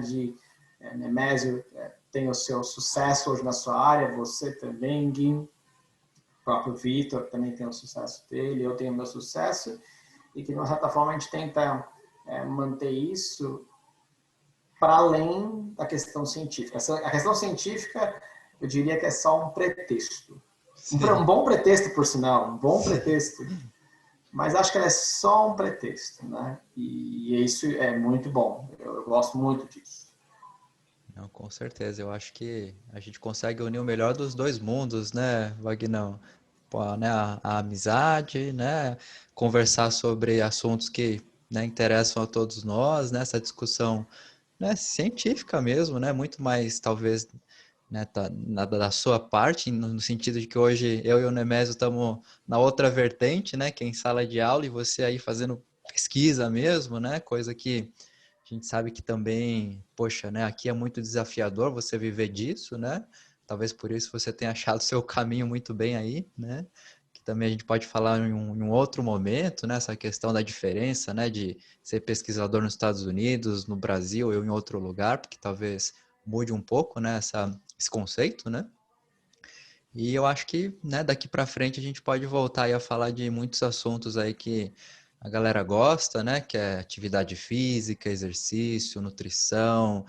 Nemésio tem o seu sucesso hoje na sua área, você também, Gui, o próprio Vitor também tem o sucesso dele, eu tenho o meu sucesso, e que, de uma certa forma, a gente tenta manter isso para além da questão científica. A questão científica, eu diria que é só um pretexto. Um bom pretexto, por sinal, um bom pretexto. Mas acho que ela é só um pretexto, né? E isso é muito bom. Eu gosto muito disso. Não, com certeza. Eu acho que a gente consegue unir o melhor dos dois mundos, né, Vagnão? Pô, né, a amizade, né? Conversar sobre assuntos que, né, interessam a todos nós, né? Essa discussão, né, científica mesmo, né? Muito mais, talvez, né, da sua parte, no sentido de que hoje eu e o Nemésio estamos na outra vertente, né? Que é em sala de aula, e você aí fazendo pesquisa mesmo, né? Coisa que a gente sabe que também, poxa, né? Aqui é muito desafiador você viver disso, né? Talvez por isso você tenha achado seu caminho muito bem aí, né? Que também a gente pode falar em um outro momento, né? Essa questão da diferença, né? De ser pesquisador nos Estados Unidos, no Brasil ou em outro lugar, porque talvez mude um pouco, né? Esse conceito, né? E eu acho que, né, daqui para frente a gente pode voltar aí a falar de muitos assuntos aí que a galera gosta, né? Que é atividade física, exercício, nutrição,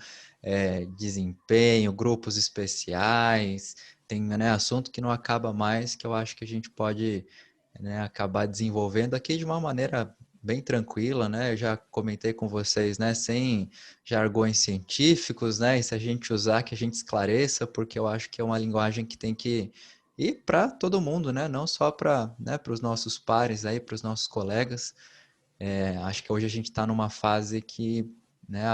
desempenho, grupos especiais. Tem, né, assunto que não acaba mais, que eu acho que a gente pode, né, acabar desenvolvendo aqui de uma maneira bem tranquila, né? Eu já comentei com vocês, né? Sem jargões científicos, né? E se a gente usar, que a gente esclareça, porque eu acho que é uma linguagem que tem que ir para todo mundo, né? Não só para, né, os nossos pares aí, para os nossos colegas. Acho que hoje a gente está numa fase que, né,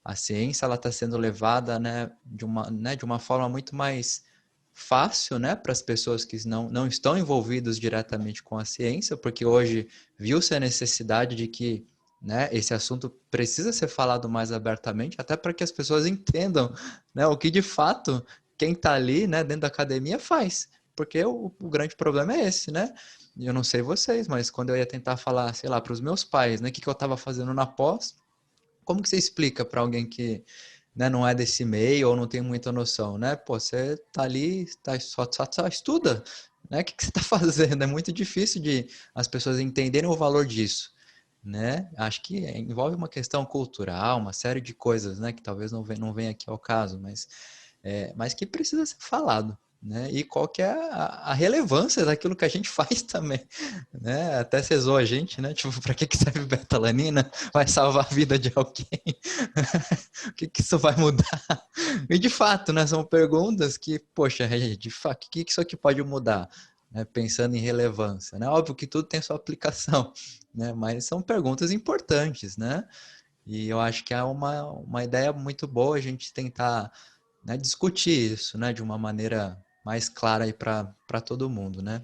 a ciência ela está sendo levada, né, de uma forma muito mais fácil, né, para as pessoas que não estão envolvidas diretamente com a ciência, porque hoje viu-se a necessidade de que, né, esse assunto precisa ser falado mais abertamente, até para que as pessoas entendam, né, o que de fato quem está ali, né, dentro da academia faz, porque o grande problema é esse, né? Eu não sei vocês, mas quando eu ia tentar falar, sei lá, para os meus pais, né, o que eu estava fazendo na pós, como que você explica para alguém que, né, não é desse meio ou não tem muita noção, né? Pô, você tá ali, só estuda, né? O que você tá fazendo? É muito difícil de as pessoas entenderem o valor disso, né? Acho que envolve uma questão cultural, uma série de coisas, né? Que talvez não venha aqui ao caso, mas que precisa ser falado, né? E qual que é a relevância daquilo que a gente faz também, né? Até cesou a gente, né? Tipo, para que serve betalanina? Vai salvar a vida de alguém? O que isso vai mudar? E de fato, né? São perguntas que, poxa, de fato, o que isso aqui pode mudar? Né? Pensando em relevância, né? Óbvio que tudo tem sua aplicação, né? Mas são perguntas importantes, né? E eu acho que é uma ideia muito boa a gente tentar, né, discutir isso, né, de uma maneira mais clara aí para todo mundo, né?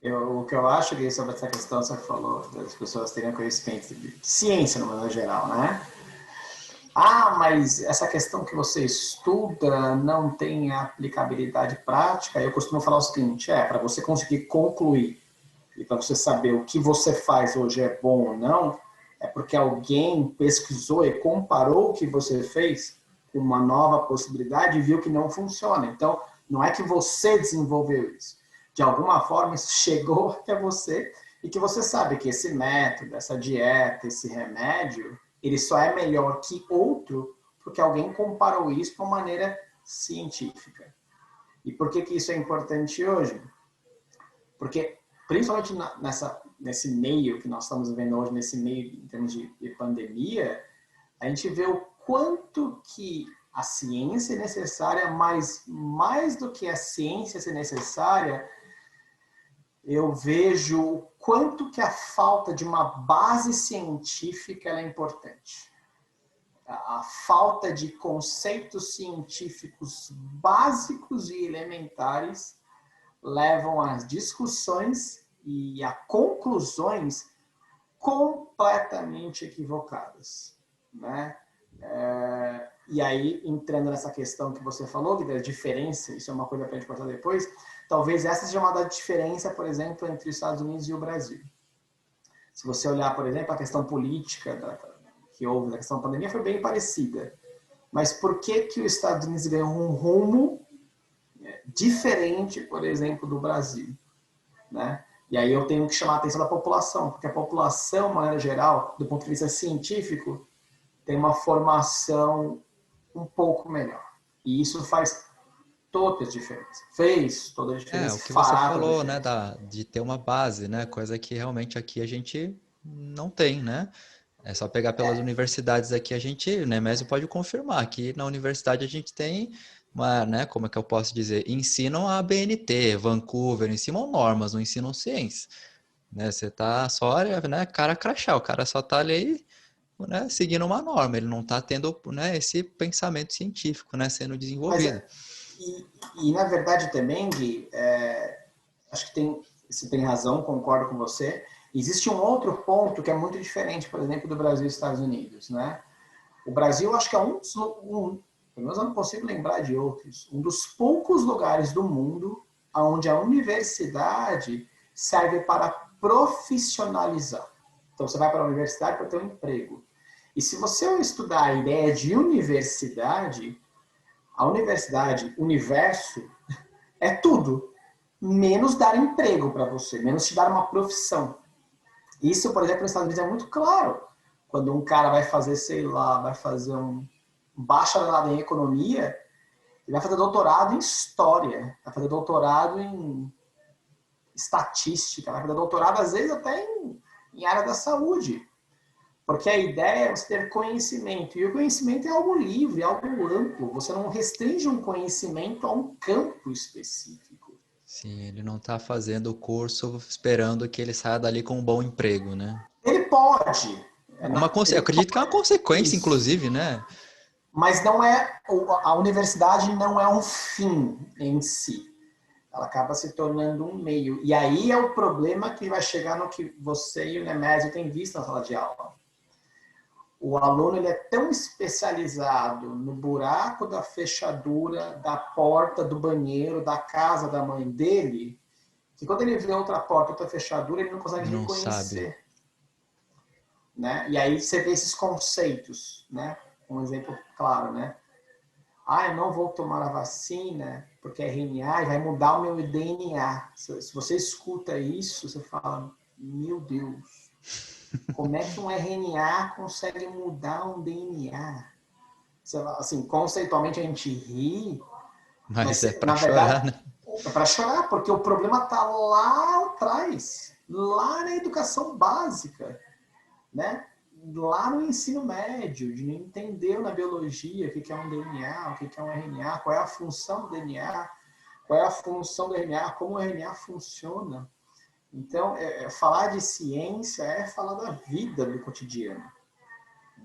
O que eu acho que sobre essa questão que você falou, das pessoas terem conhecimento de ciência, no modo geral, né? Mas essa questão que você estuda não tem aplicabilidade prática. Eu costumo falar o seguinte, para você conseguir concluir e para você saber o que você faz hoje é bom ou não, é porque alguém pesquisou e comparou o que você fez com uma nova possibilidade e viu que não funciona. Então, não é que você desenvolveu isso. De alguma forma, isso chegou até você e que você sabe que esse método, essa dieta, esse remédio, ele só é melhor que outro porque alguém comparou isso de uma maneira científica. E por que isso é importante hoje? Porque, principalmente nesse meio que nós estamos vivendo hoje, nesse meio em termos de pandemia, a gente vê o quanto que a ciência é necessária, mas mais do que a ciência ser necessária, eu vejo o quanto que a falta de uma base científica é importante. A falta de conceitos científicos básicos e elementares levam a discussões e a conclusões completamente equivocadas, né? E aí, entrando nessa questão que você falou, da diferença, isso é uma coisa para a gente conversar depois, talvez essa seja uma da diferença, por exemplo, entre os Estados Unidos e o Brasil. Se você olhar, por exemplo, a questão política que houve na questão da pandemia foi bem parecida. Mas por que os Estados Unidos ganhou um rumo diferente, por exemplo, do Brasil, né? E aí eu tenho que chamar a atenção da população, porque a população, de maneira geral, do ponto de vista científico, tem uma formação um pouco melhor. E isso faz toda a diferença. Fez toda a diferença. O que você falou, né, de ter uma base, né, coisa que realmente aqui a gente não tem, né? É só pegar pelas universidades aqui, a gente, né, mesmo pode confirmar que na universidade a gente tem uma, né, como é que eu posso dizer, ensinam a BNT, Vancouver, ensinam normas, não ensinam ciência, né? Você tá só, né, cara crachá, o cara só tá ali, né, seguindo uma norma, ele não tá tendo, né, esse pensamento científico, né, sendo desenvolvido. E na verdade também, Gui, acho que você tem razão, concordo com você. Existe um outro ponto que é muito diferente, por exemplo, do Brasil e Estados Unidos, né? O Brasil, acho que é pelo menos eu não consigo lembrar de outros, um dos poucos lugares do mundo onde a universidade serve para profissionalizar. Então, você vai para a universidade para ter um emprego. E se você estudar a ideia de universidade, a universidade, universo, é tudo, menos dar emprego para você, menos te dar uma profissão. Isso, por exemplo, nos Estados Unidos é muito claro. Quando um cara vai fazer, sei lá, vai fazer um bacharelado em economia, ele vai fazer doutorado em história, vai fazer doutorado em estatística, vai fazer doutorado, às vezes, até em área da saúde. Porque a ideia é você ter conhecimento. E o conhecimento é algo livre, algo amplo. Você não restringe um conhecimento a um campo específico. Sim, ele não está fazendo o curso esperando que ele saia dali com um bom emprego, né? Ele pode. Eu acredito que é uma consequência, isso, inclusive, né? Mas não é, a universidade não é um fim em si. Ela acaba se tornando um meio. E aí é o problema que vai chegar no que você e o Nemésio têm visto na sala de aula. O aluno ele é tão especializado no buraco da fechadura, da porta do banheiro, da casa da mãe dele, que quando ele vê outra porta, outra fechadura, ele não consegue reconhecer. Sabe. Né? E aí você vê esses conceitos, né? Um exemplo claro, né? Eu não vou tomar a vacina porque é RNA e vai mudar o meu DNA. Se você escuta isso, você fala, meu Deus, como é que um RNA consegue mudar um DNA? Assim, conceitualmente a gente ri, mas é para chorar, né? É para chorar, porque o problema está lá atrás, lá na educação básica, né? Lá no ensino médio, de entender na biologia o que é um DNA, o que é um RNA, qual é a função do DNA, qual é a função do RNA, como o RNA funciona. Então, falar de ciência é falar da vida do cotidiano.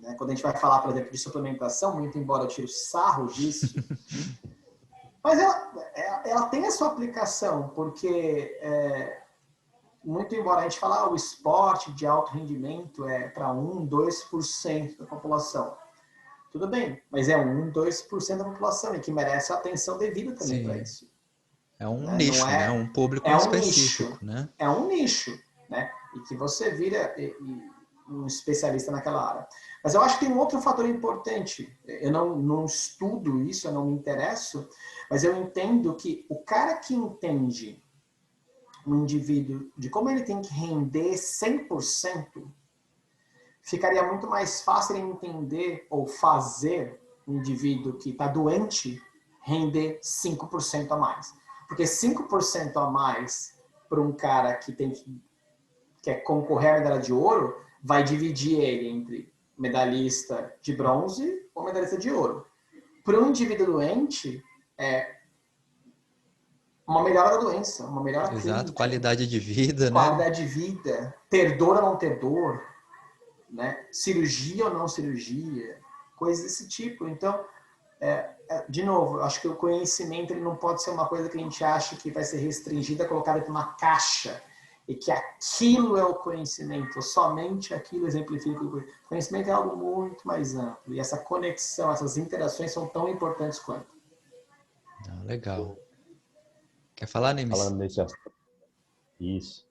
Né? Quando a gente vai falar, por exemplo, de suplementação, muito embora eu tire sarro disso, mas ela tem a sua aplicação, porque muito embora a gente fale o esporte de alto rendimento é para 1%, 2% da população. Tudo bem, mas é 1%, 2% da população e que merece a atenção devida também para isso. É um nicho, né? Um público específico, nicho, né? É um nicho, né? E que você vira um especialista naquela área. Mas eu acho que tem um outro fator importante. Eu não estudo isso, eu não me interesso, mas eu entendo que o cara que entende um indivíduo de como ele tem que render 100%, ficaria muito mais fácil entender ou fazer um indivíduo que está doente render 5% a mais. Porque 5% a mais para um cara que quer concorrer à medalha de ouro, vai dividir ele entre medalhista de bronze ou medalhista de ouro. Para um indivíduo doente, é uma melhora da doença, uma melhora Exato, clínica, qualidade de vida, né? qualidade de vida, ter dor ou não ter dor, né? Cirurgia ou não cirurgia, coisas desse tipo. Então, de novo, acho que o conhecimento ele não pode ser uma coisa que a gente acha que vai ser restringida, colocada em uma caixa, e que aquilo é o conhecimento, somente aquilo exemplifica o conhecimento. O conhecimento é algo muito mais amplo, e essa conexão, essas interações são tão importantes quanto. Ah, legal. Quer falar, Nemes? Falando nesse aspecto, isso.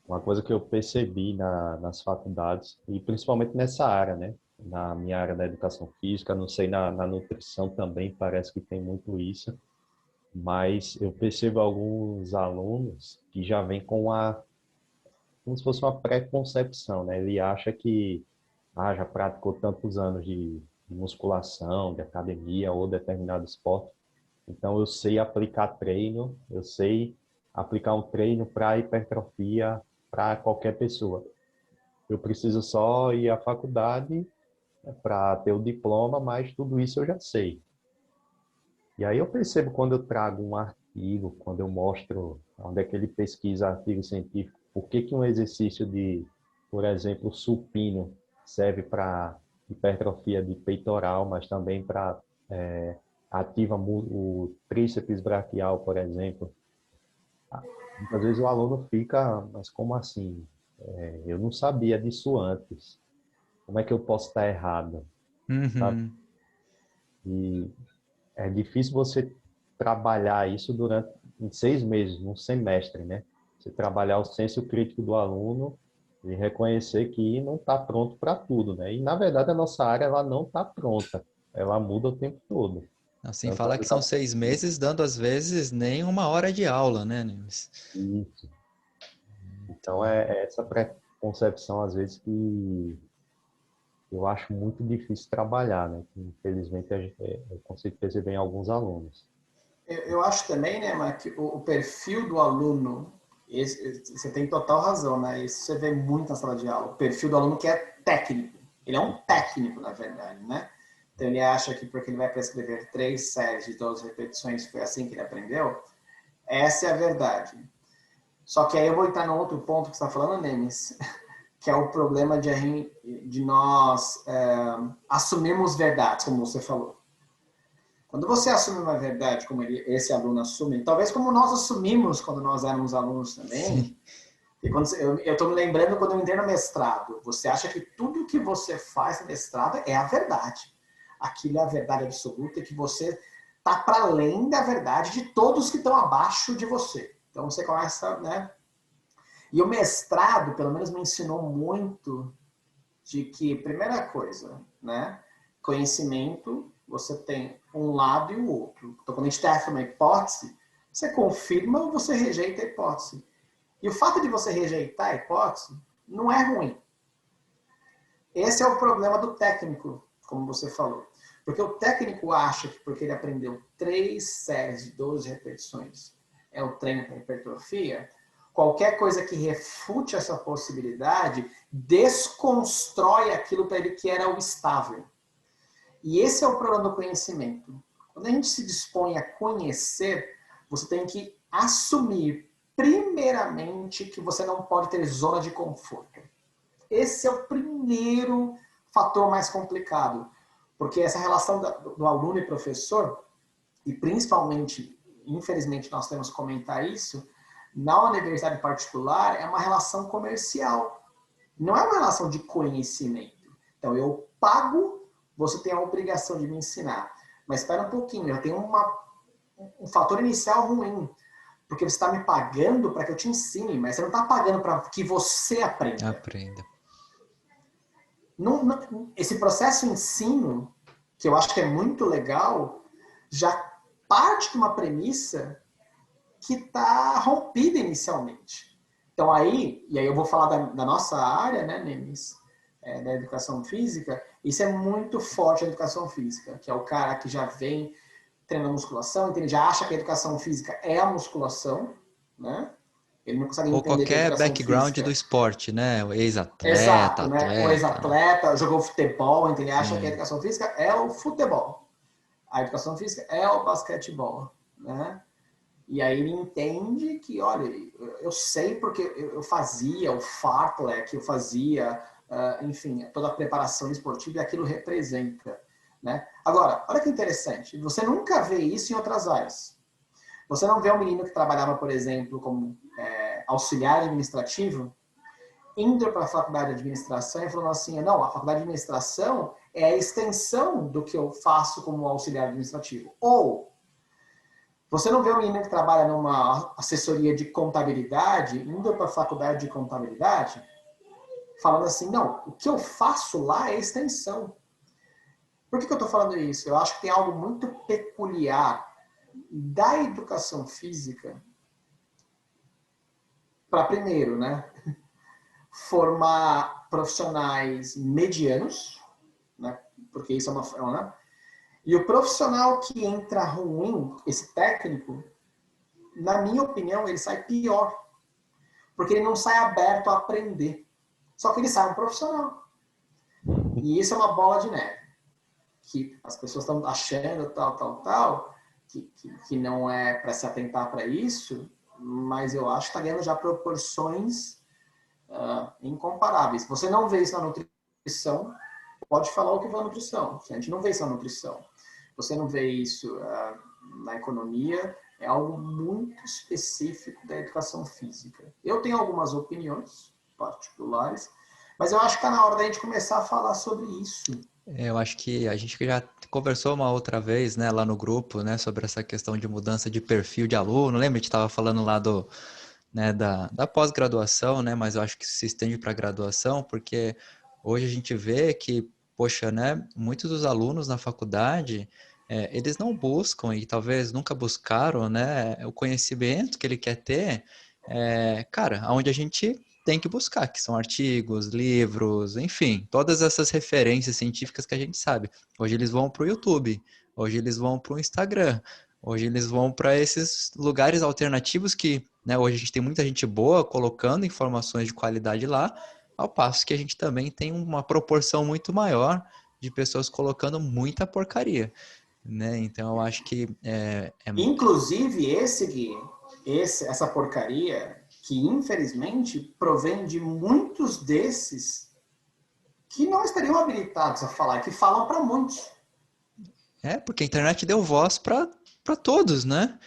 Uma coisa que eu percebi nas faculdades, e principalmente nessa área, né? Na minha área da educação física, não sei, na nutrição também parece que tem muito isso, mas eu percebo alguns alunos que já vêm como se fosse uma pré-concepção, né? Ele acha que já praticou tantos anos de musculação, de academia ou determinado esporte, então eu sei aplicar treino, eu sei aplicar um treino para hipertrofia para qualquer pessoa. Eu preciso só ir à faculdade para ter o diploma, mas tudo isso eu já sei. E aí eu percebo quando eu trago um artigo, quando eu mostro onde é que ele pesquisa artigo científico, por que um exercício de, por exemplo, supino serve para hipertrofia de peitoral, mas também para ativa o tríceps braquial, por exemplo. Muitas vezes o aluno fica, mas como assim? Eu não sabia disso antes. Como é que eu posso estar errado? Sabe? Uhum. E é difícil você trabalhar isso durante em 6 meses, num semestre, né? Você trabalhar o senso crítico do aluno e reconhecer que não está pronto para tudo, né? E, na verdade, a nossa área ela não está pronta. Ela muda o tempo todo. Assim, Tanto a falar que são educação 6 meses, dando às vezes nem 1 hora de aula, né, Nemes? física. Então, Então, é essa preconcepção, às vezes, que eu acho muito difícil trabalhar, né? Que, infelizmente, eu consigo perceber em alguns alunos. Eu acho também, né, Mark, que o perfil do aluno, você tem total razão, né? Isso você vê muito na sala de aula. O perfil do aluno que é técnico. Ele é um técnico, na verdade, né? Então ele acha que porque ele vai prescrever 3 séries de 12 repetições, foi assim que ele aprendeu. Essa é a verdade. Só que aí eu vou entrar no outro ponto que você está falando, Nemes, que é o problema de nós assumirmos verdades, como você falou. Quando você assume uma verdade, como esse aluno assume, talvez como nós assumimos quando nós éramos alunos também, sim. e quando eu estou me lembrando quando eu entrei no mestrado, você acha que tudo que você faz no mestrado é a verdade. Aquilo é a verdade absoluta, que você está para além da verdade de todos que estão abaixo de você. Então você começa, né? E o mestrado, pelo menos, me ensinou muito de que, primeira coisa, né? Conhecimento, você tem um lado e o outro. Então, quando a gente testa uma hipótese, você confirma ou você rejeita a hipótese. E o fato de você rejeitar a hipótese não é ruim. Esse é o problema do técnico, como você falou. Porque o técnico acha que porque ele aprendeu 3 séries de 12 repetições é o treino para hipertrofia, qualquer coisa que refute essa possibilidade desconstrói aquilo para ele que era o estável. E esse é o problema do conhecimento. Quando a gente se dispõe a conhecer, você tem que assumir, primeiramente, que você não pode ter zona de conforto. Esse é o primeiro fator mais complicado. Porque essa relação do aluno e professor, e principalmente, infelizmente, nós temos que comentar isso, na universidade particular é uma relação comercial. Não é uma relação de conhecimento. Então, eu pago, você tem a obrigação de me ensinar. Mas espera um pouquinho, já tem um fator inicial ruim. Porque você está me pagando para que eu te ensine, mas você não está pagando para que você aprenda. Aprenda. Esse processo ensino, que eu acho que é muito legal, já parte de uma premissa que está rompida inicialmente. Então e aí eu vou falar da nossa área, né, Nemes, da educação física, isso é muito forte na educação física, que é o cara que já vem treinando musculação, então ele já acha que a educação física é a musculação, né? Ele não consegue Ou entender que a qualquer educação background do física... esporte, né? O ex-atleta, Exato, né? O atleta. ex-atleta jogou futebol, então ele acha que a É. educação física é o futebol. A educação física é o basquetebol, né? E aí ele entende que, olha, eu sei porque eu fazia o fartlek, eu fazia, enfim, toda a preparação esportiva e aquilo representa, né? Agora, olha que interessante, você nunca vê isso em outras áreas. Você não vê um menino que trabalhava, por exemplo, como auxiliar administrativo, indo para a faculdade de administração e falando assim, não, a faculdade de administração é a extensão do que eu faço como auxiliar administrativo. Ou você não vê um menino que trabalha numa assessoria de contabilidade, indo para a faculdade de contabilidade, falando assim, não, o que eu faço lá é extensão. Por que eu estou falando isso? Eu acho que tem algo muito peculiar da educação física para, primeiro, né, formar profissionais medianos, né, porque isso é uma... Né, e o profissional que entra ruim, esse técnico, na minha opinião, ele sai pior. Porque ele não sai aberto a aprender. Só que ele sai um profissional. E isso é uma bola de neve. Que as pessoas estão achando tal, que não é para se atentar para isso, mas eu acho que está ganhando já proporções incomparáveis. Você não vê isso na nutrição, pode falar o que for na nutrição. A gente não vê isso na nutrição. Você não vê isso na economia, é algo muito específico da educação física. Eu tenho algumas opiniões particulares, mas eu acho que está na hora da gente começar a falar sobre isso. Eu acho que a gente já conversou uma outra vez, né, lá no grupo, né, sobre essa questão de mudança de perfil de aluno. Lembra? A gente estava falando lá né, da pós-graduação, né, mas eu acho que isso se estende para a graduação, porque hoje a gente vê que, poxa, né, muitos dos alunos na faculdade, eles não buscam e talvez nunca buscaram, né, o conhecimento que ele quer ter, cara, onde a gente tem que buscar, que são artigos, livros, enfim, todas essas referências científicas que a gente sabe. Hoje eles vão para o YouTube, hoje eles vão para o Instagram, hoje eles vão para esses lugares alternativos que, né, hoje a gente tem muita gente boa colocando informações de qualidade lá, ao passo que a gente também tem uma proporção muito maior de pessoas colocando muita porcaria, né? Então eu acho que Inclusive, essa porcaria, que infelizmente provém de muitos desses que não estariam habilitados a falar, que falam para muitos. porque a internet deu voz para todos, né?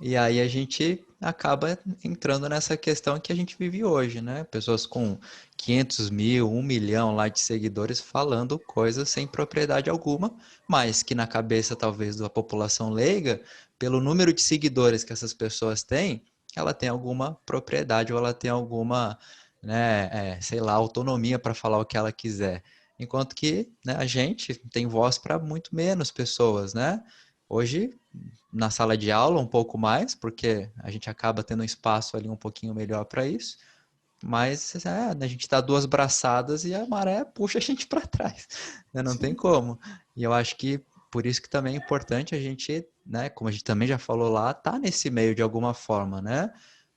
E aí a gente acaba entrando nessa questão que a gente vive hoje, né? Pessoas com 500 mil, 1 milhão lá de seguidores falando coisas sem propriedade alguma, mas que na cabeça talvez da população leiga, pelo número de seguidores que essas pessoas têm, ela tem alguma propriedade ou ela tem alguma, né, sei lá, autonomia para falar o que ela quiser. Enquanto que, né, a gente tem voz para muito menos pessoas, né? Hoje na sala de aula um pouco mais, porque a gente acaba tendo um espaço ali um pouquinho melhor para isso, mas a gente dá duas braçadas e a maré puxa a gente para trás, né? Não tem como. E eu acho que por isso que também é importante a gente, né, como a gente também já falou lá, tá nesse meio de alguma forma, né?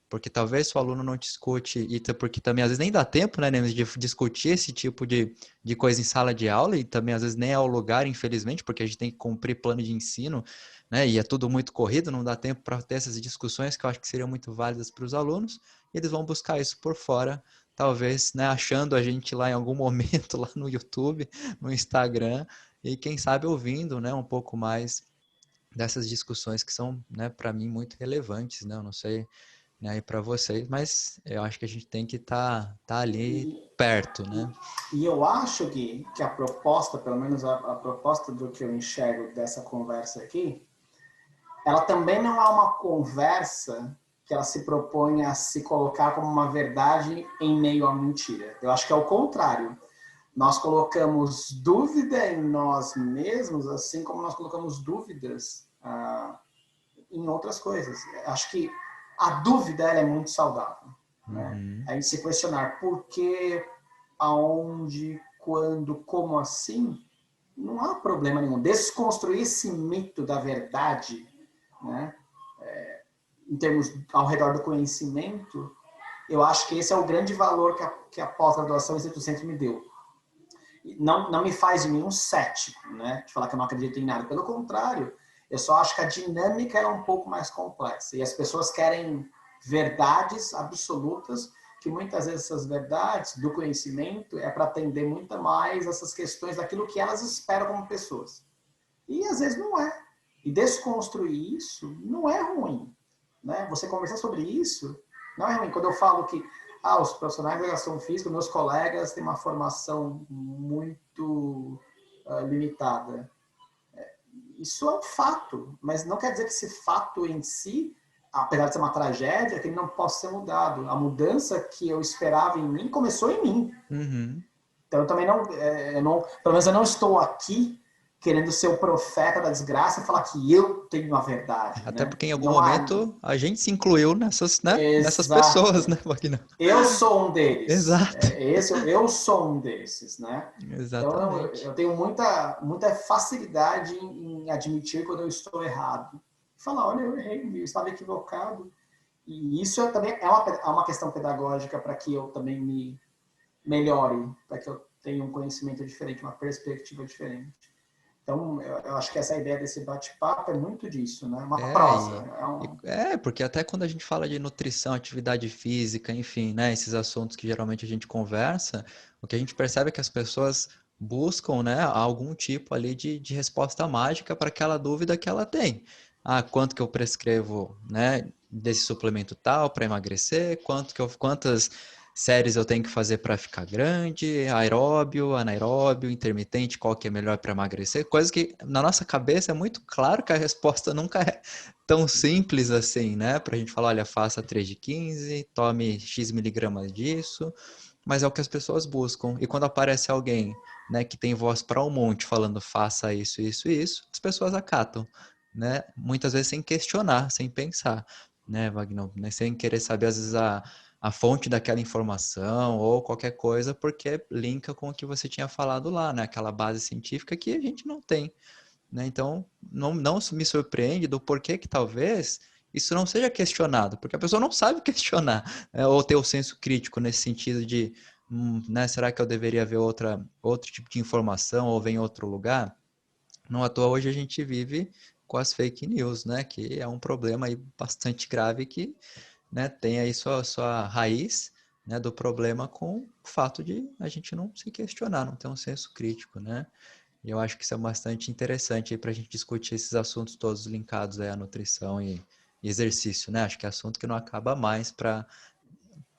Porque talvez o aluno não discute, e porque também às vezes nem dá tempo, né, de discutir esse tipo de coisa em sala de aula, e também às vezes nem é o lugar, infelizmente, porque a gente tem que cumprir plano de ensino, né, e é tudo muito corrido, não dá tempo para ter essas discussões que eu acho que seriam muito válidas para os alunos, e eles vão buscar isso por fora, talvez, né, achando a gente lá em algum momento, lá no YouTube, no Instagram, e quem sabe ouvindo, né, um pouco mais dessas discussões que são, né, para mim muito relevantes, né, eu não sei, né, aí para vocês, mas eu acho que a gente tem que tá ali perto, né? E eu acho que a proposta, pelo menos a proposta do que eu enxergo dessa conversa aqui, ela também não é uma conversa que ela se propõe a se colocar como uma verdade em meio à mentira. Eu acho que é o contrário. Nós colocamos dúvida em nós mesmos, assim como nós colocamos dúvidas em outras coisas. Acho que a dúvida ela é muito saudável. Né? A gente se questionar por que, aonde, quando, como assim, não há problema nenhum. Desconstruir esse mito da verdade, né, em termos ao redor do conhecimento, eu acho que esse é o grande valor que a pós-graduação e o centro me deu. Não me faz de mim um cético, né, de falar que eu não acredito em nada. Pelo contrário, eu só acho que a dinâmica é um pouco mais complexa. E as pessoas querem verdades absolutas, que muitas vezes essas verdades do conhecimento é para atender muito mais essas questões daquilo que elas esperam como pessoas. E às vezes não é. E desconstruir isso não é ruim, né? Você conversar sobre isso não é ruim. Quando eu falo que os profissionais da educação física, meus colegas, têm uma formação muito limitada. Isso é um fato, mas não quer dizer que esse fato em si, apesar de ser uma tragédia, que ele não possa ser mudado. A mudança que eu esperava em mim começou em mim. Uhum. Então eu também pelo menos eu não estou aqui querendo ser o profeta da desgraça e falar que eu tenho a verdade, Até né? porque em algum Não há. momento a gente se incluiu nessas, né? Nessas pessoas, Exato. né, Wagner? Eu sou um deles. Exato. Eu sou um desses, né? Então Exatamente. eu tenho muita facilidade em admitir quando eu estou errado. Falar, olha, eu errei, eu estava equivocado. E isso também é uma questão pedagógica para que eu também me melhore, para que eu tenha um conhecimento diferente, uma perspectiva diferente. Então, eu acho que essa ideia desse bate-papo é muito disso, né? Uma prosa. Porque até quando a gente fala de nutrição, atividade física, enfim, né, esses assuntos que geralmente a gente conversa, o que a gente percebe é que as pessoas buscam, né, algum tipo ali de resposta mágica para aquela dúvida que ela tem. Ah, quanto que eu prescrevo, né, desse suplemento tal para emagrecer? Quantas séries eu tenho que fazer para ficar grande? Aeróbio, anaeróbio, intermitente, qual que é melhor para emagrecer? Coisa que na nossa cabeça é muito claro que a resposta nunca é tão simples assim, né? Pra gente falar, olha, faça 3 de 15, tome X miligramas disso, mas é o que as pessoas buscam. E quando aparece alguém, né, que tem voz para um monte falando faça isso, isso, isso, as pessoas acatam, né? Muitas vezes sem questionar, sem pensar, né, Wagner? Né? Sem querer saber, às vezes, a fonte daquela informação ou qualquer coisa, porque linka com o que você tinha falado lá, né? Aquela base científica que a gente não tem. Né? Então, não me surpreende do porquê que talvez isso não seja questionado, porque a pessoa não sabe questionar, né? Ou ter o senso crítico nesse sentido de, né, será que eu deveria ver outro tipo de informação ou ver em outro lugar? Não à toa hoje a gente vive com as fake news, né, que é um problema aí bastante grave que, né, tem aí sua raiz, né, do problema com o fato de a gente não se questionar, não ter um senso crítico, né? E eu acho que isso é bastante interessante para a gente discutir esses assuntos todos linkados aí à nutrição e exercício, né? Acho que é assunto que não acaba mais para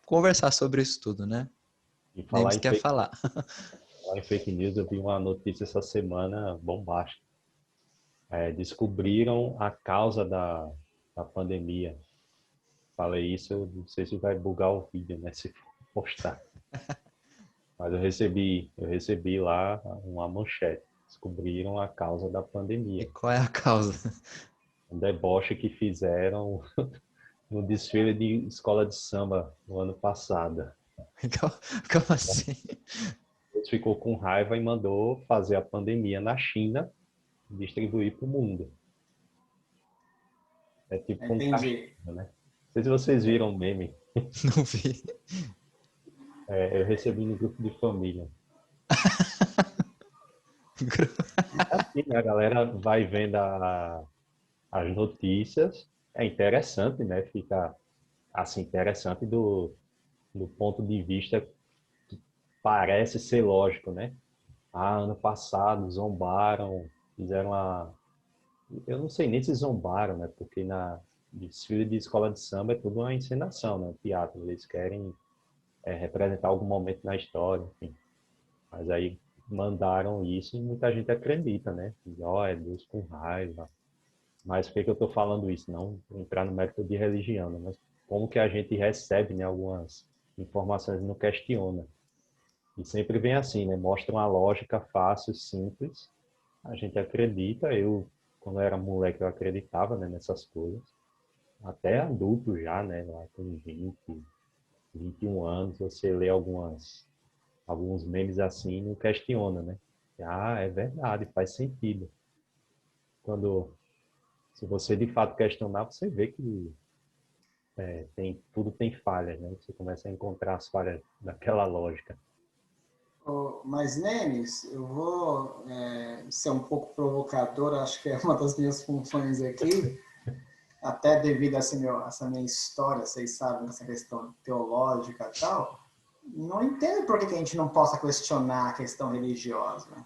conversar sobre isso tudo, né? E Nem me quer falar. falar em fake news, eu vi uma notícia essa semana bombástica. Descobriram a causa da pandemia. Falei isso, eu não sei se vai bugar o vídeo, né? Se postar. Mas eu recebi lá uma manchete. Descobriram a causa da E pandemia. qual é a causa? Um deboche que fizeram no desfile de escola de samba no ano passado. Como assim? Ele ficou com raiva e mandou fazer a pandemia na China e distribuir para o mundo. É tipo um castigo, Entendi. né? Não sei se vocês viram o meme. Não vi. Eu recebi no grupo de família. Assim, né? A galera vai vendo as notícias. É interessante, né? Fica assim interessante do ponto de vista que parece ser lógico, né? Ano passado zombaram, fizeram a. Eu não sei nem se zombaram, né? Porque na desfile de escola de samba é tudo uma encenação, né? Um teatro. Eles querem representar algum momento na história, enfim. Mas aí mandaram isso e muita gente acredita, né? Ó, é Deus com raiva. Mas por que que eu estou falando isso? Não entrar no mérito de religião, né? Mas como que a gente recebe, né, algumas informações e não questiona. E sempre vem assim, né? Mostra uma lógica fácil, simples. A gente acredita. Eu, quando eu era moleque, eu acreditava, né, nessas coisas. Até adulto já, né? Lá com 20, 21 anos, você lê alguns memes assim e não questiona, né? Ah, é verdade, faz sentido. Quando, se você de fato questionar, você vê que tudo tem falhas, né? Você começa a encontrar as falhas daquela lógica. Mas, Nemes, eu vou ser um pouco provocador, acho que é uma das minhas funções aqui, até devido a essa minha história, vocês sabem, essa questão teológica e tal. Não entendo por que a gente não possa questionar a questão religiosa.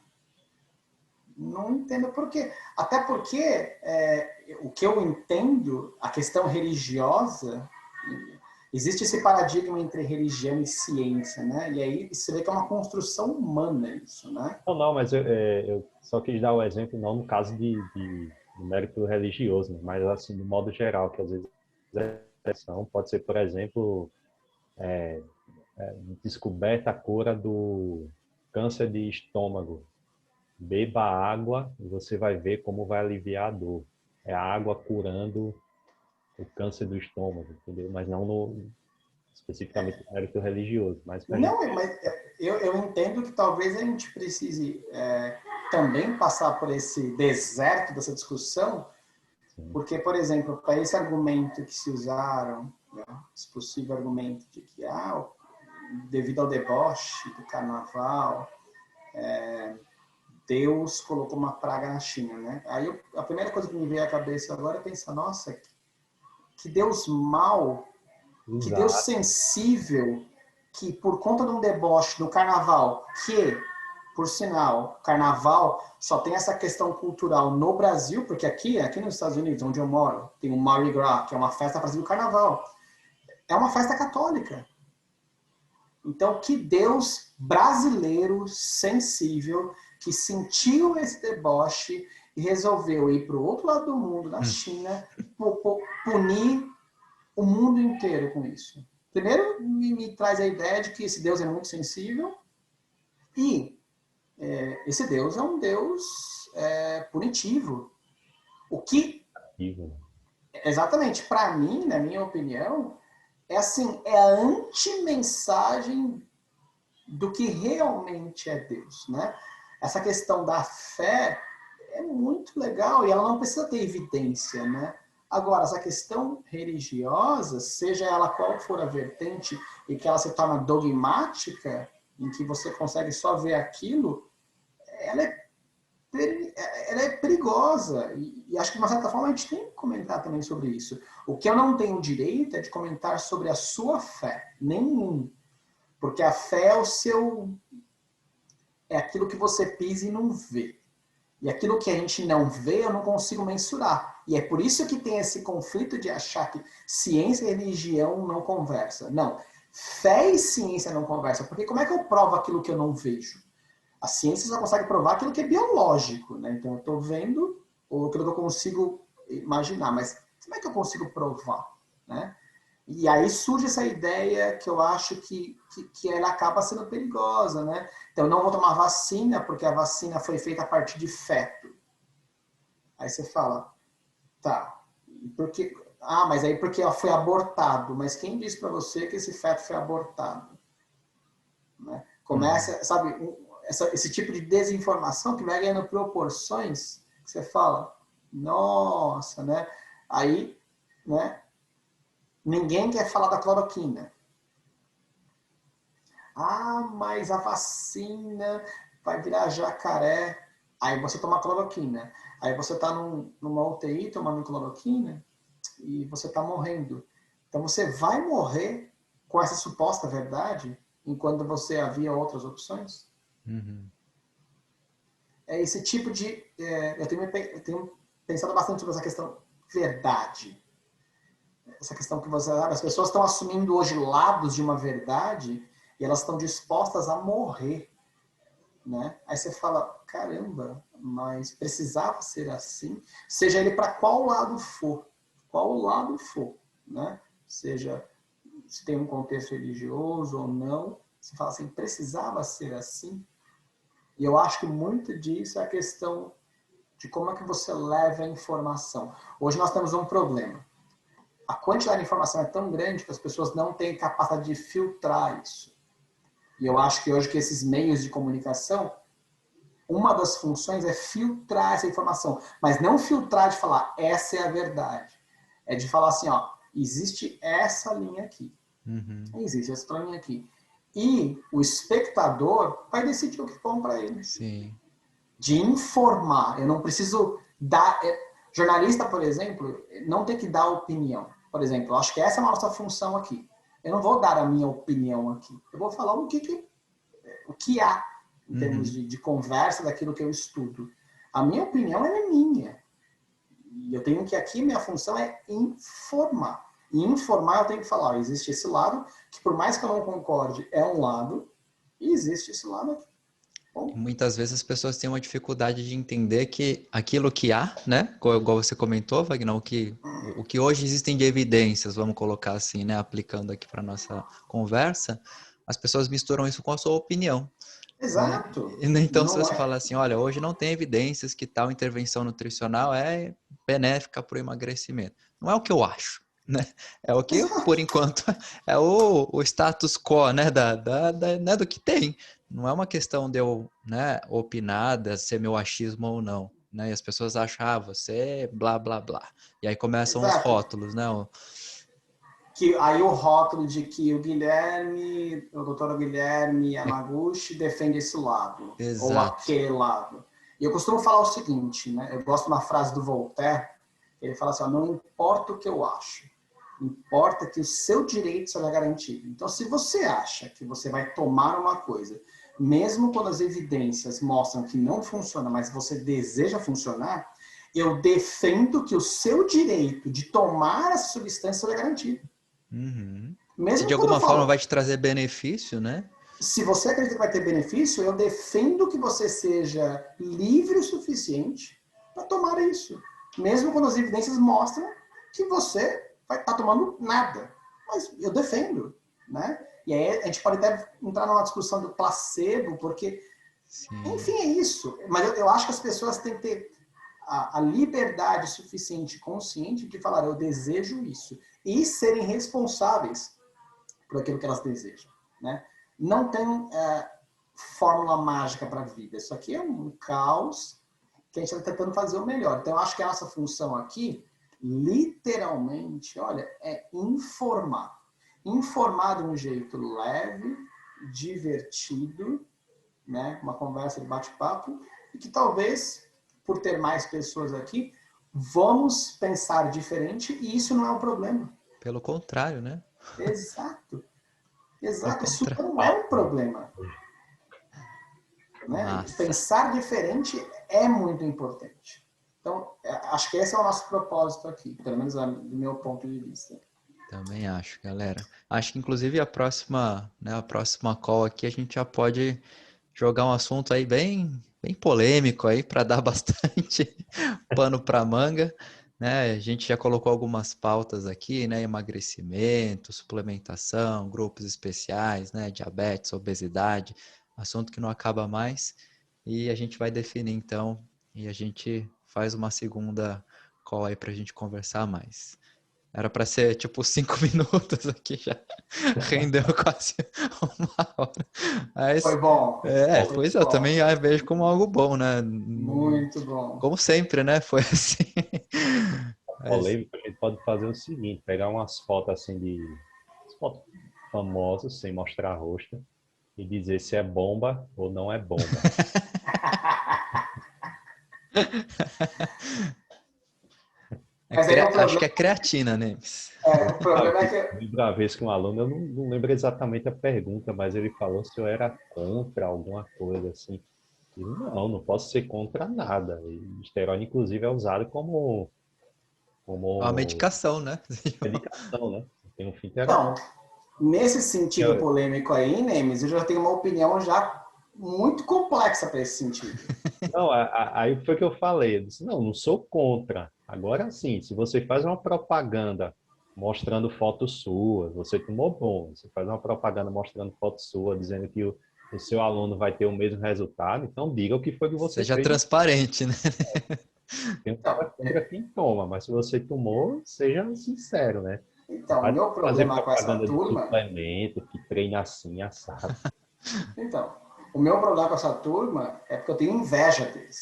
Não entendo por quê. Até porque o que eu entendo, a questão religiosa, existe esse paradigma entre religião e ciência, né? E aí você vê que é uma construção humana isso, né? Não, não, mas eu só quis dar o exemplo, não no caso de mérito religioso, né? Mas assim, de modo geral, que às vezes a exceção pode ser, por exemplo, descoberta a cura do câncer de estômago. Beba água e você vai ver como vai aliviar a dor. É a água curando o câncer do estômago, entendeu? Mas não especificamente no mérito religioso. Mas pra gente... Não, mas eu entendo que talvez a gente precise também passar por esse deserto dessa discussão, Sim. porque, por exemplo, para esse argumento que se usaram, né, esse possível argumento de que, devido ao deboche do carnaval, Deus colocou uma praga na China, né? Aí a primeira coisa que me veio à cabeça agora é pensar, nossa, que Deus mau, que Deus Exato. sensível, que por conta de um deboche no carnaval, que, por sinal, carnaval só tem essa questão cultural no Brasil, porque aqui nos Estados Unidos, onde eu moro, tem o Mardi Gras, que é uma festa para do carnaval. É uma festa católica. Então, que Deus brasileiro, sensível, que sentiu esse deboche e resolveu ir para o outro lado do mundo, na China, punir o mundo inteiro com isso. Primeiro, me traz a ideia de que esse Deus é muito sensível e esse Deus é um Deus punitivo. O que, exatamente, para mim, na minha opinião, é assim, é a anti-mensagem do que realmente é Deus, né? Essa questão da fé é muito legal e ela não precisa ter evidência, né? Agora, essa questão religiosa, seja ela qual for a vertente e que ela se torna dogmática, em que você consegue só ver aquilo, ela é perigosa. E acho que, de uma certa forma, a gente tem que comentar também sobre isso. O que eu não tenho direito é de comentar sobre a sua fé. Nenhum. Porque a fé é aquilo que você pisa e não vê. E aquilo que a gente não vê, eu não consigo mensurar. E é por isso que tem esse conflito de achar que ciência e religião não conversam. Não. Fé e ciência não conversam. Porque como é que eu provo aquilo que eu não vejo? A ciência só consegue provar aquilo que é biológico, né? Então eu estou vendo ou aquilo que eu consigo imaginar. Mas como é que eu consigo provar, né? E aí surge essa ideia que eu acho que ela acaba sendo perigosa, né? Então, eu não vou tomar vacina porque a vacina foi feita a partir de feto. Aí você fala, tá, porque, mas aí porque ela foi abortado. Mas quem disse para você que esse feto foi abortado? Né? Começa, sabe, esse tipo de desinformação que vai ganhando proporções que você fala, nossa, né? Aí, né? Ninguém quer falar da cloroquina. Mas a vacina vai virar jacaré. Aí você toma cloroquina. Aí você está numa UTI tomando cloroquina e você está morrendo. Então você vai morrer com essa suposta verdade enquanto você havia outras opções? Uhum. É esse tipo de... eu tenho pensado bastante sobre essa questão verdade. Essa questão que as pessoas estão assumindo hoje lados de uma verdade e elas estão dispostas a morrer, né? Aí você fala, caramba, mas precisava ser assim? Seja ele para qual lado for, né? Seja se tem um contexto religioso ou não, você fala assim, precisava ser assim? E eu acho que muito disso é a questão de como é que você leva a informação. Hoje nós temos um problema. A quantidade de informação é tão grande que as pessoas não têm capacidade de filtrar isso. E eu acho que hoje que esses meios de comunicação uma das funções é filtrar essa informação, mas não filtrar de falar, essa é a verdade. É de falar assim, ó, existe essa linha aqui. Existe essa linha aqui. E o espectador vai decidir o que é bom para ele. Sim. De informar. Eu não preciso dar... Jornalista, por exemplo, não tem que dar opinião. Por exemplo, eu acho que essa é a nossa função aqui. Eu não vou dar a minha opinião aqui. Eu vou falar o que há em termos de conversa daquilo que eu estudo. A minha opinião é minha. E eu tenho que aqui, minha função é informar. E informar eu tenho que falar, ó, existe esse lado, que por mais que eu não concorde, é um lado, e existe esse lado aqui. Bom, Muitas vezes as pessoas têm uma dificuldade de entender que aquilo que há, né? Igual você comentou, Wagner, o que hoje existem de evidências, vamos colocar assim, né? Aplicando aqui para nossa conversa, as pessoas misturam isso com a sua opinião. exato. Né? Então, se Não você é. falar assim, olha, hoje não tem evidências que tal intervenção nutricional é benéfica para o emagrecimento. Não é o que eu acho, né? É o que, Exato. por enquanto, é o status quo, né? Né? Do que tem. Não é uma questão de eu, né, opinar, de ser meu achismo ou não. Né? E as pessoas acham, você é blá, blá, blá. E aí começam os Exato. rótulos, né? Que aí o rótulo de que o doutor Guilherme Yamaguchi defende esse lado, ou Exato. aquele lado. E eu costumo falar o seguinte, né? Eu gosto de uma frase do Voltaire, ele fala assim, ó, não importa o que eu acho, importa que o seu direito seja garantido. Então, se você acha que você vai tomar uma coisa, mesmo quando as evidências mostram que não funciona, mas você deseja funcionar, eu defendo que o seu direito de tomar essa substância seja garantido. Se de Mesmo quando eu alguma forma falo, vai te trazer benefício, né? se você acredita que vai ter benefício, eu defendo que você seja livre o suficiente para tomar isso. Mesmo quando as evidências mostram que você vai estar tomando nada. Mas eu defendo, né? E aí a gente pode até entrar numa discussão do placebo, porque, Sim. enfim, é isso. Mas eu acho que as pessoas têm que ter a liberdade suficiente, consciente, de falar, eu desejo isso. E serem responsáveis por aquilo que elas desejam, né? Não tem fórmula mágica para a vida. Isso aqui é um caos que a gente está tentando fazer o melhor. Então, eu acho que a nossa função aqui, literalmente, olha, é informar. Informar de um jeito leve, divertido, né? Uma conversa de bate-papo, e que talvez, por ter mais pessoas aqui, vamos pensar diferente, e isso não é um problema. Pelo contrário, né? Exato. Pelo Exato, isso contrário. não é um problema. Né? Massa. Pensar diferente é muito importante. Então, acho que esse é o nosso propósito aqui, pelo menos do meu ponto de vista. Também acho, galera. Acho que inclusive a próxima call aqui a gente já pode jogar um assunto aí bem polêmico aí para dar bastante pano para manga, né? A gente já colocou algumas pautas aqui, né? Emagrecimento, suplementação, grupos especiais, né? Diabetes, obesidade, assunto que não acaba mais. E a gente vai definir então e a gente faz uma segunda call aí para a gente conversar mais. Era para ser tipo 5 minutos aqui já. Rendeu quase uma hora. Mas, Foi bom. Foi pois é, eu bom. também vejo como algo bom, né? Muito bom. Como sempre, né? Foi assim. Mas, Polêmico, a gente pode fazer o seguinte, pegar umas fotos assim umas fotos famosas, sem mostrar rosto, e dizer se é bomba ou não é bomba. Mas aí o acho que problema, é creatina, né? o problema é que... Lembro uma vez que um aluno, eu não lembro exatamente a pergunta, mas ele falou se eu era contra alguma coisa assim. E não posso ser contra nada. E esteroide, inclusive, é usado Uma como medicação, né? medicação, né? Tem um fim Então, terapêutico. nesse sentido polêmico aí, Nemes, eu já tenho uma opinião já muito complexa para esse sentido. Não, aí foi que eu falei. Eu disse, não sou contra. Agora sim, se você faz uma propaganda mostrando fotos suas, você tomou bom. Você faz uma propaganda mostrando fotos suas, dizendo que o seu aluno vai ter o mesmo resultado, então diga o que foi que você Seja fez. transparente, né? Tem um Então, cara contra quem toma, mas se você tomou, seja sincero, né? então, o Vai meu fazer problema com essa propaganda de turma... suplemento, que treina assim, assado. Então, O meu problema com essa turma é porque eu tenho inveja deles.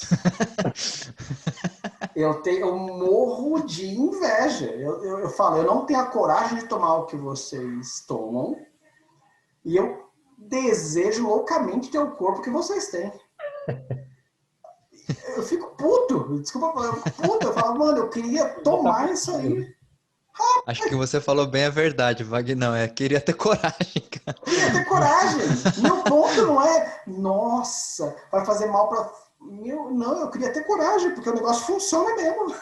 Eu morro de inveja. Eu falo, eu não tenho a coragem de tomar o que vocês tomam e eu desejo loucamente ter o corpo que vocês têm. Eu fico puto. Desculpa, eu fico puto. Eu falo, mano, eu queria tomar isso aí. Acho que você falou bem a verdade, Wagner. Não, queria ter coragem, cara. Eu queria ter coragem. Meu ponto não é, nossa, vai fazer mal para... Não, eu queria ter coragem, porque o negócio funciona mesmo.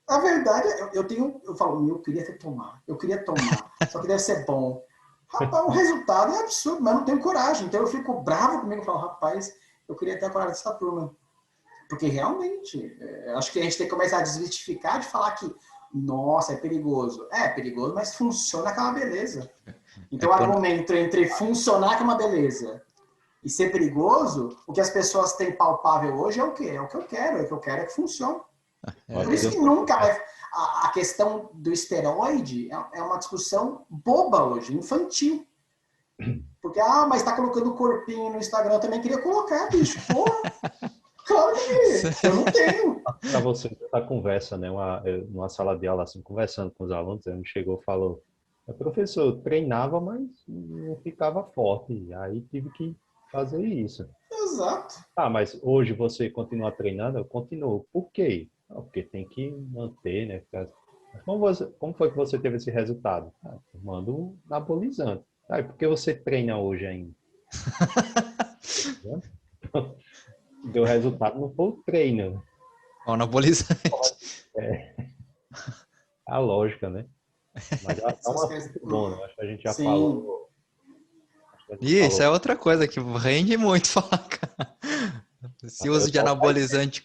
A verdade, eu falo, eu queria tomar, só que deve ser bom. Rapaz, o resultado é absurdo, mas eu não tenho coragem. Então eu fico bravo comigo e falo, rapaz, eu queria ter a coragem dessa turma. Porque realmente, acho que a gente tem que começar a desmistificar de falar que, nossa, é perigoso. É perigoso, mas funciona aquela beleza. Então o argumento entre funcionar que é uma beleza e ser perigoso, o que as pessoas têm palpável hoje é o quê? É o que eu quero, é o que eu quero é que funcione. Por isso que nunca vai... A questão do esteroide é uma discussão boba hoje, infantil. Porque, mas tá colocando o corpinho no Instagram, eu também queria colocar, bicho. Porra, claro que eu não tenho. Para você, essa conversa, né? Numa sala de aula, assim, conversando com os alunos, ele chegou e falou, professor, eu treinava, mas não ficava forte. Aí tive que fazer isso. Exato. Mas hoje você continua treinando? Eu continuo. Por quê? Porque tem que manter, né? Como foi que você teve esse resultado? Tomando um anabolizante. E por que você treina hoje ainda? Deu resultado, não foi o treino. O anabolizante. É a lógica, né? Mas é um assunto bom, né? Acho que a gente já falou. Isso é outra coisa que rende muito falar, cara. Se o uso de anabolizante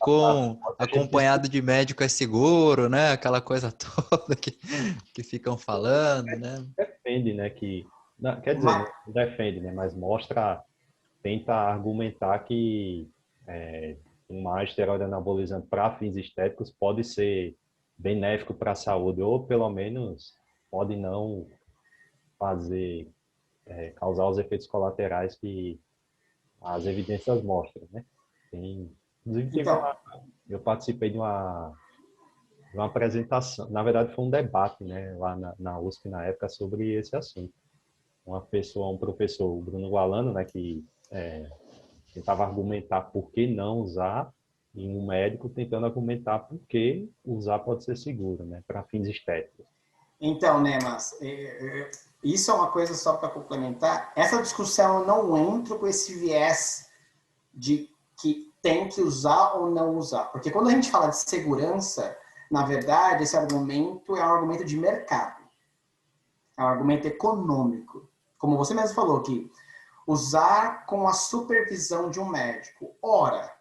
acompanhado de médico é seguro, né? Aquela coisa toda que ficam falando, né? Defende, né? Quer dizer, não defende, né? Mas tenta argumentar que tomar esteroide anabolizante para fins estéticos pode ser benéfico para a saúde, ou pelo menos pode não causar os efeitos colaterais que as evidências mostram, né? Inclusive, eu participei de uma apresentação, na verdade foi um debate, né, lá na USP na época sobre esse assunto. Um professor, o Bruno Gualano, né, que tentava argumentar por que não usar, e um médico tentando argumentar por que usar pode ser seguro, né, para fins estéticos. Então, né, mas isso é uma coisa só para complementar. Essa discussão eu não entro com esse viés de que tem que usar ou não usar. Porque quando a gente fala de segurança, na verdade, esse argumento é um argumento de mercado. É um argumento econômico. Como você mesmo falou, que usar com a supervisão de um médico. Ora,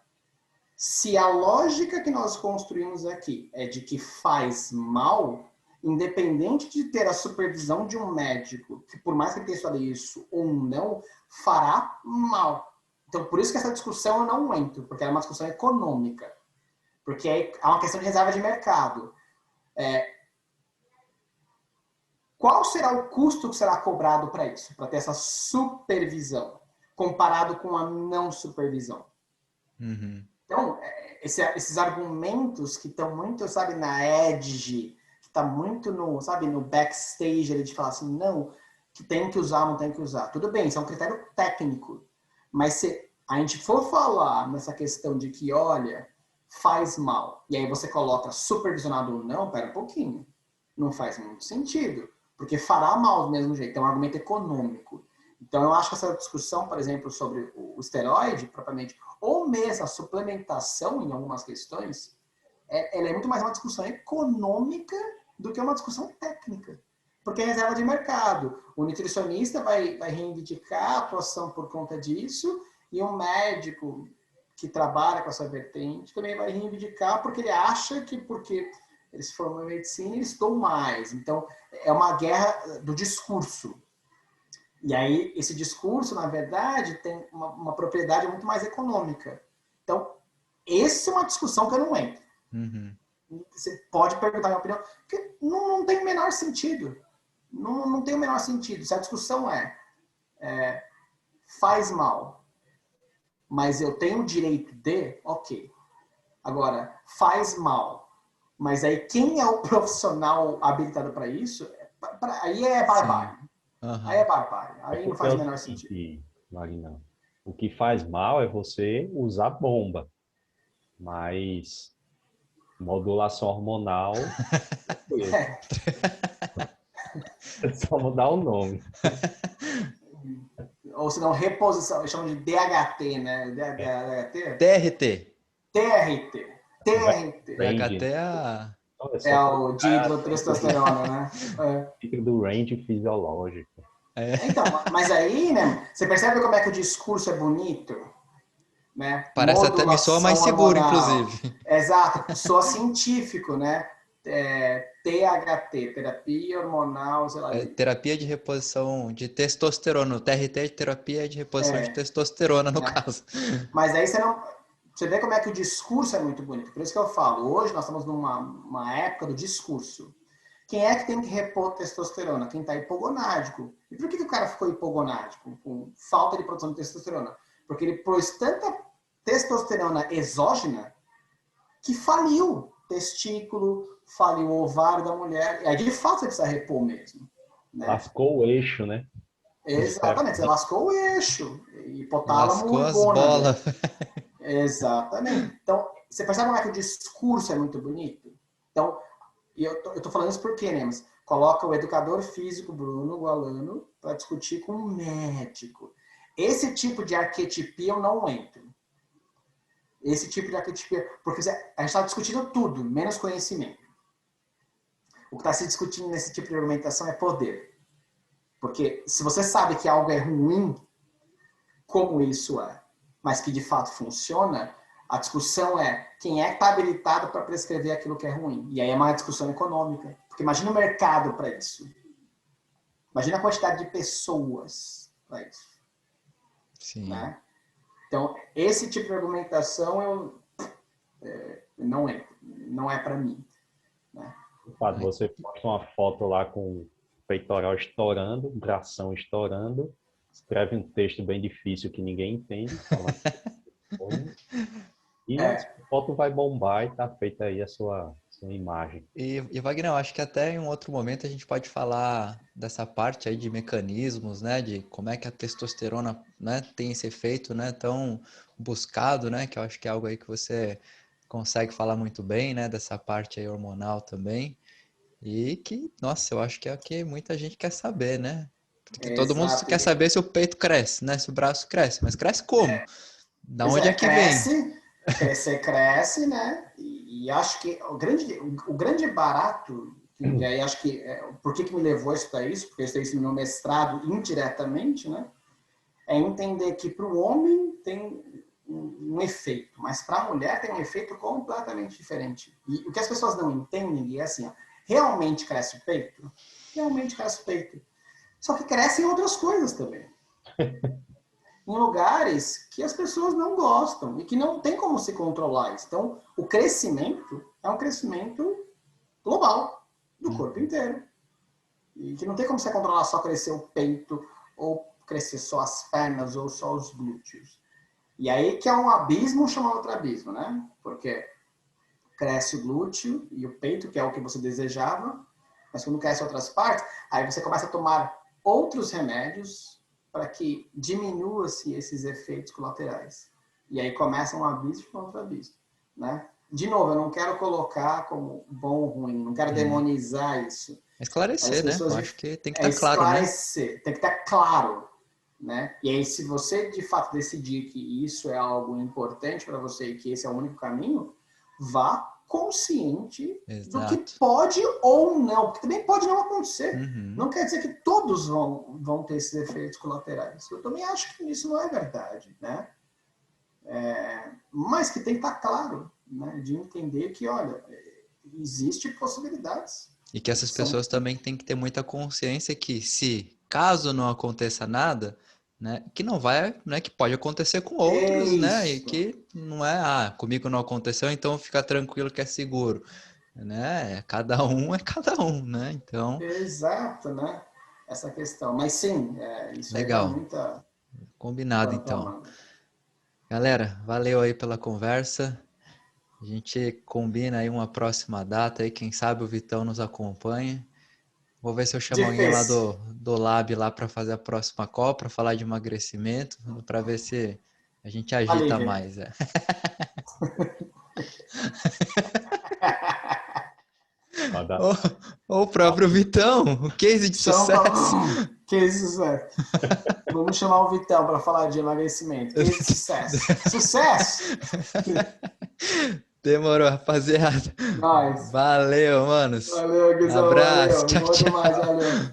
se a lógica que nós construímos aqui é de que faz mal, independente de ter a supervisão de um médico, que por mais que ele tenha estudado isso ou não, fará mal. Então, por isso que essa discussão eu não entro, porque é uma discussão econômica. Porque é uma questão de reserva de mercado. Qual será o custo que será cobrado para isso? Para ter essa supervisão, comparado com a não supervisão. Uhum. Então, esses argumentos que estão muito, sabe, na edge, que está muito no backstage ali de falar assim, não, que tem que usar, não tem que usar. Tudo bem, isso é um critério técnico. Mas se a gente for falar nessa questão de que, olha, faz mal, e aí você coloca supervisionado ou não, pera um pouquinho. Não faz muito sentido, porque fará mal do mesmo jeito. É um argumento econômico. Então, eu acho que essa discussão, por exemplo, sobre o esteroide, propriamente, ou mesmo a suplementação em algumas questões, ela é muito mais uma discussão econômica do que uma discussão técnica. Porque é reserva de mercado. O nutricionista vai reivindicar a atuação por conta disso, e um médico que trabalha com essa vertente também vai reivindicar porque ele acha que porque eles formam em medicina, eles estudam mais. Então, é uma guerra do discurso. E aí, esse discurso, na verdade, tem uma propriedade muito mais econômica. Então, essa é uma discussão que eu não entro. Uhum. Você pode perguntar a minha opinião, porque não tem o menor sentido. Não tem o menor sentido. Se a discussão faz mal, mas eu tenho o direito de, ok. Agora, faz mal. Mas aí quem é o profissional habilitado para isso, aí é barbárie. Uhum. Aí é barbárie. Aí não faz o menor sentido. Magnão, o que faz mal é você usar bomba, mas modulação hormonal, é só mudar o nome. Ou se não, reposição, eles chamam de DHT, né? DHT? TRT. TRT. TRT. DHT é a... É o dihidrotestosterona, né? Fica do range fisiológico. Então, mas aí, né? Você percebe como é que o discurso é bonito? Né? Parece até me soa mais seguro, inclusive. Exato, soa científico, né? THT, terapia hormonal, sei lá. Terapia de reposição de testosterona. O TRT é terapia de reposição de testosterona, no caso. Mas aí você vê como é que o discurso é muito bonito. Por isso que eu falo, hoje nós estamos numa época do discurso. Quem é que tem que repor testosterona? Quem está hipogonádico. E por que o cara ficou hipogonádico? Com falta de produção de testosterona? Porque ele pôs tanta testosterona exógena que faliu testículo, faliu o ovário da mulher. E aí, de fato, você precisa repor mesmo. Né? Lascou o eixo, né? Exatamente, você lascou o eixo. Hipotálamo, lascou as bolas. Exatamente. Então, você percebe como é que o discurso é muito bonito? Então, e eu tô falando isso porque, né? Mas coloca o educador físico Bruno Gualano para discutir com um médico. Esse tipo de arquetipia eu não entro. Esse tipo de arquetipia... Porque a gente está discutindo tudo, menos conhecimento. O que está se discutindo nesse tipo de argumentação é poder. Porque se você sabe que algo é ruim, como isso é, mas que de fato funciona, a discussão é quem é que está habilitado para prescrever aquilo que é ruim. E aí é uma discussão econômica. Porque imagina o mercado para isso. Imagina a quantidade de pessoas para isso. Sim. Né? Então, esse tipo de argumentação não é para mim. Né? Você posta uma foto lá com o peitoral estourando, bração estourando, escreve um texto bem difícil que ninguém entende, e a foto vai bombar e tá feita aí a sua imagem. E Wagner, eu acho que até em um outro momento a gente pode falar dessa parte aí de mecanismos, né, de como é que a testosterona, né, tem esse efeito, né, tão buscado, né, que eu acho que é algo aí que você consegue falar muito bem, né, dessa parte aí hormonal também, e que, nossa, eu acho que é o que muita gente quer saber, né, porque todo mundo quer saber se o peito cresce, né, se o braço cresce, mas cresce como? Da onde é que vem? Cresce, né? E acho que o grande barato, e aí acho que por que me levou isso para isso? Porque isso no meu mestrado indiretamente, né? É entender que para o homem tem um efeito, mas para a mulher tem um efeito completamente diferente. E o que as pessoas não entendem é assim, ó, realmente cresce o peito? Realmente cresce o peito. Só que crescem outras coisas também. Em lugares que as pessoas não gostam e que não tem como se controlar isso. Então, o crescimento é um crescimento global, do corpo inteiro. E que não tem como você controlar só crescer o peito, ou crescer só as pernas, ou só os glúteos. E aí que é um abismo chamando outro abismo, né? Porque cresce o glúteo e o peito, que é o que você desejava, mas quando cresce outras partes, aí você começa a tomar outros remédios para que diminua-se esses efeitos colaterais. E aí começa um abismo contra abismo. Né? De novo, eu não quero colocar como bom ou ruim, não quero demonizar isso. Esclarecer, né? Eu acho que tem que estar claro, né? Esclarecer, tem que estar claro. Né? E aí, se você de fato decidir que isso é algo importante para você e que esse é o único caminho, vá consciente do que pode ou não, porque também pode não acontecer. Não quer dizer que todos vão ter esses efeitos colaterais. Eu também acho que isso não é verdade, né? Mas que tem que estar claro, né? De entender que, olha, existem possibilidades. E que essas pessoas também têm que ter muita consciência que se, caso não aconteça nada, né, que não vai, né, que pode acontecer com outros, né, e que não é, comigo não aconteceu, então fica tranquilo que é seguro, né, cada um é cada um, né, então... Exato, né, essa questão, mas sim, isso legal. aí dá muita... Combinado, então. Galera, valeu aí pela conversa. A gente combina aí uma próxima data aí, quem sabe o Vitão nos acompanha. Vou ver se eu chamo alguém lá Difícil. do Lab lá para fazer a próxima call, para falar de emagrecimento, para ver se a gente agita Alívio. mais. Vai dar Ou o próprio Vitão, o case de Chama pra... sucesso. Que sucesso. Vamos chamar o Vitão para falar de emagrecimento. Que sucesso. Sucesso! Demorou, rapaziada. Nós. Valeu, manos. Valeu, Guizão. Abraço. Valeu. Tchau, Boa demais. tchau. Valeu.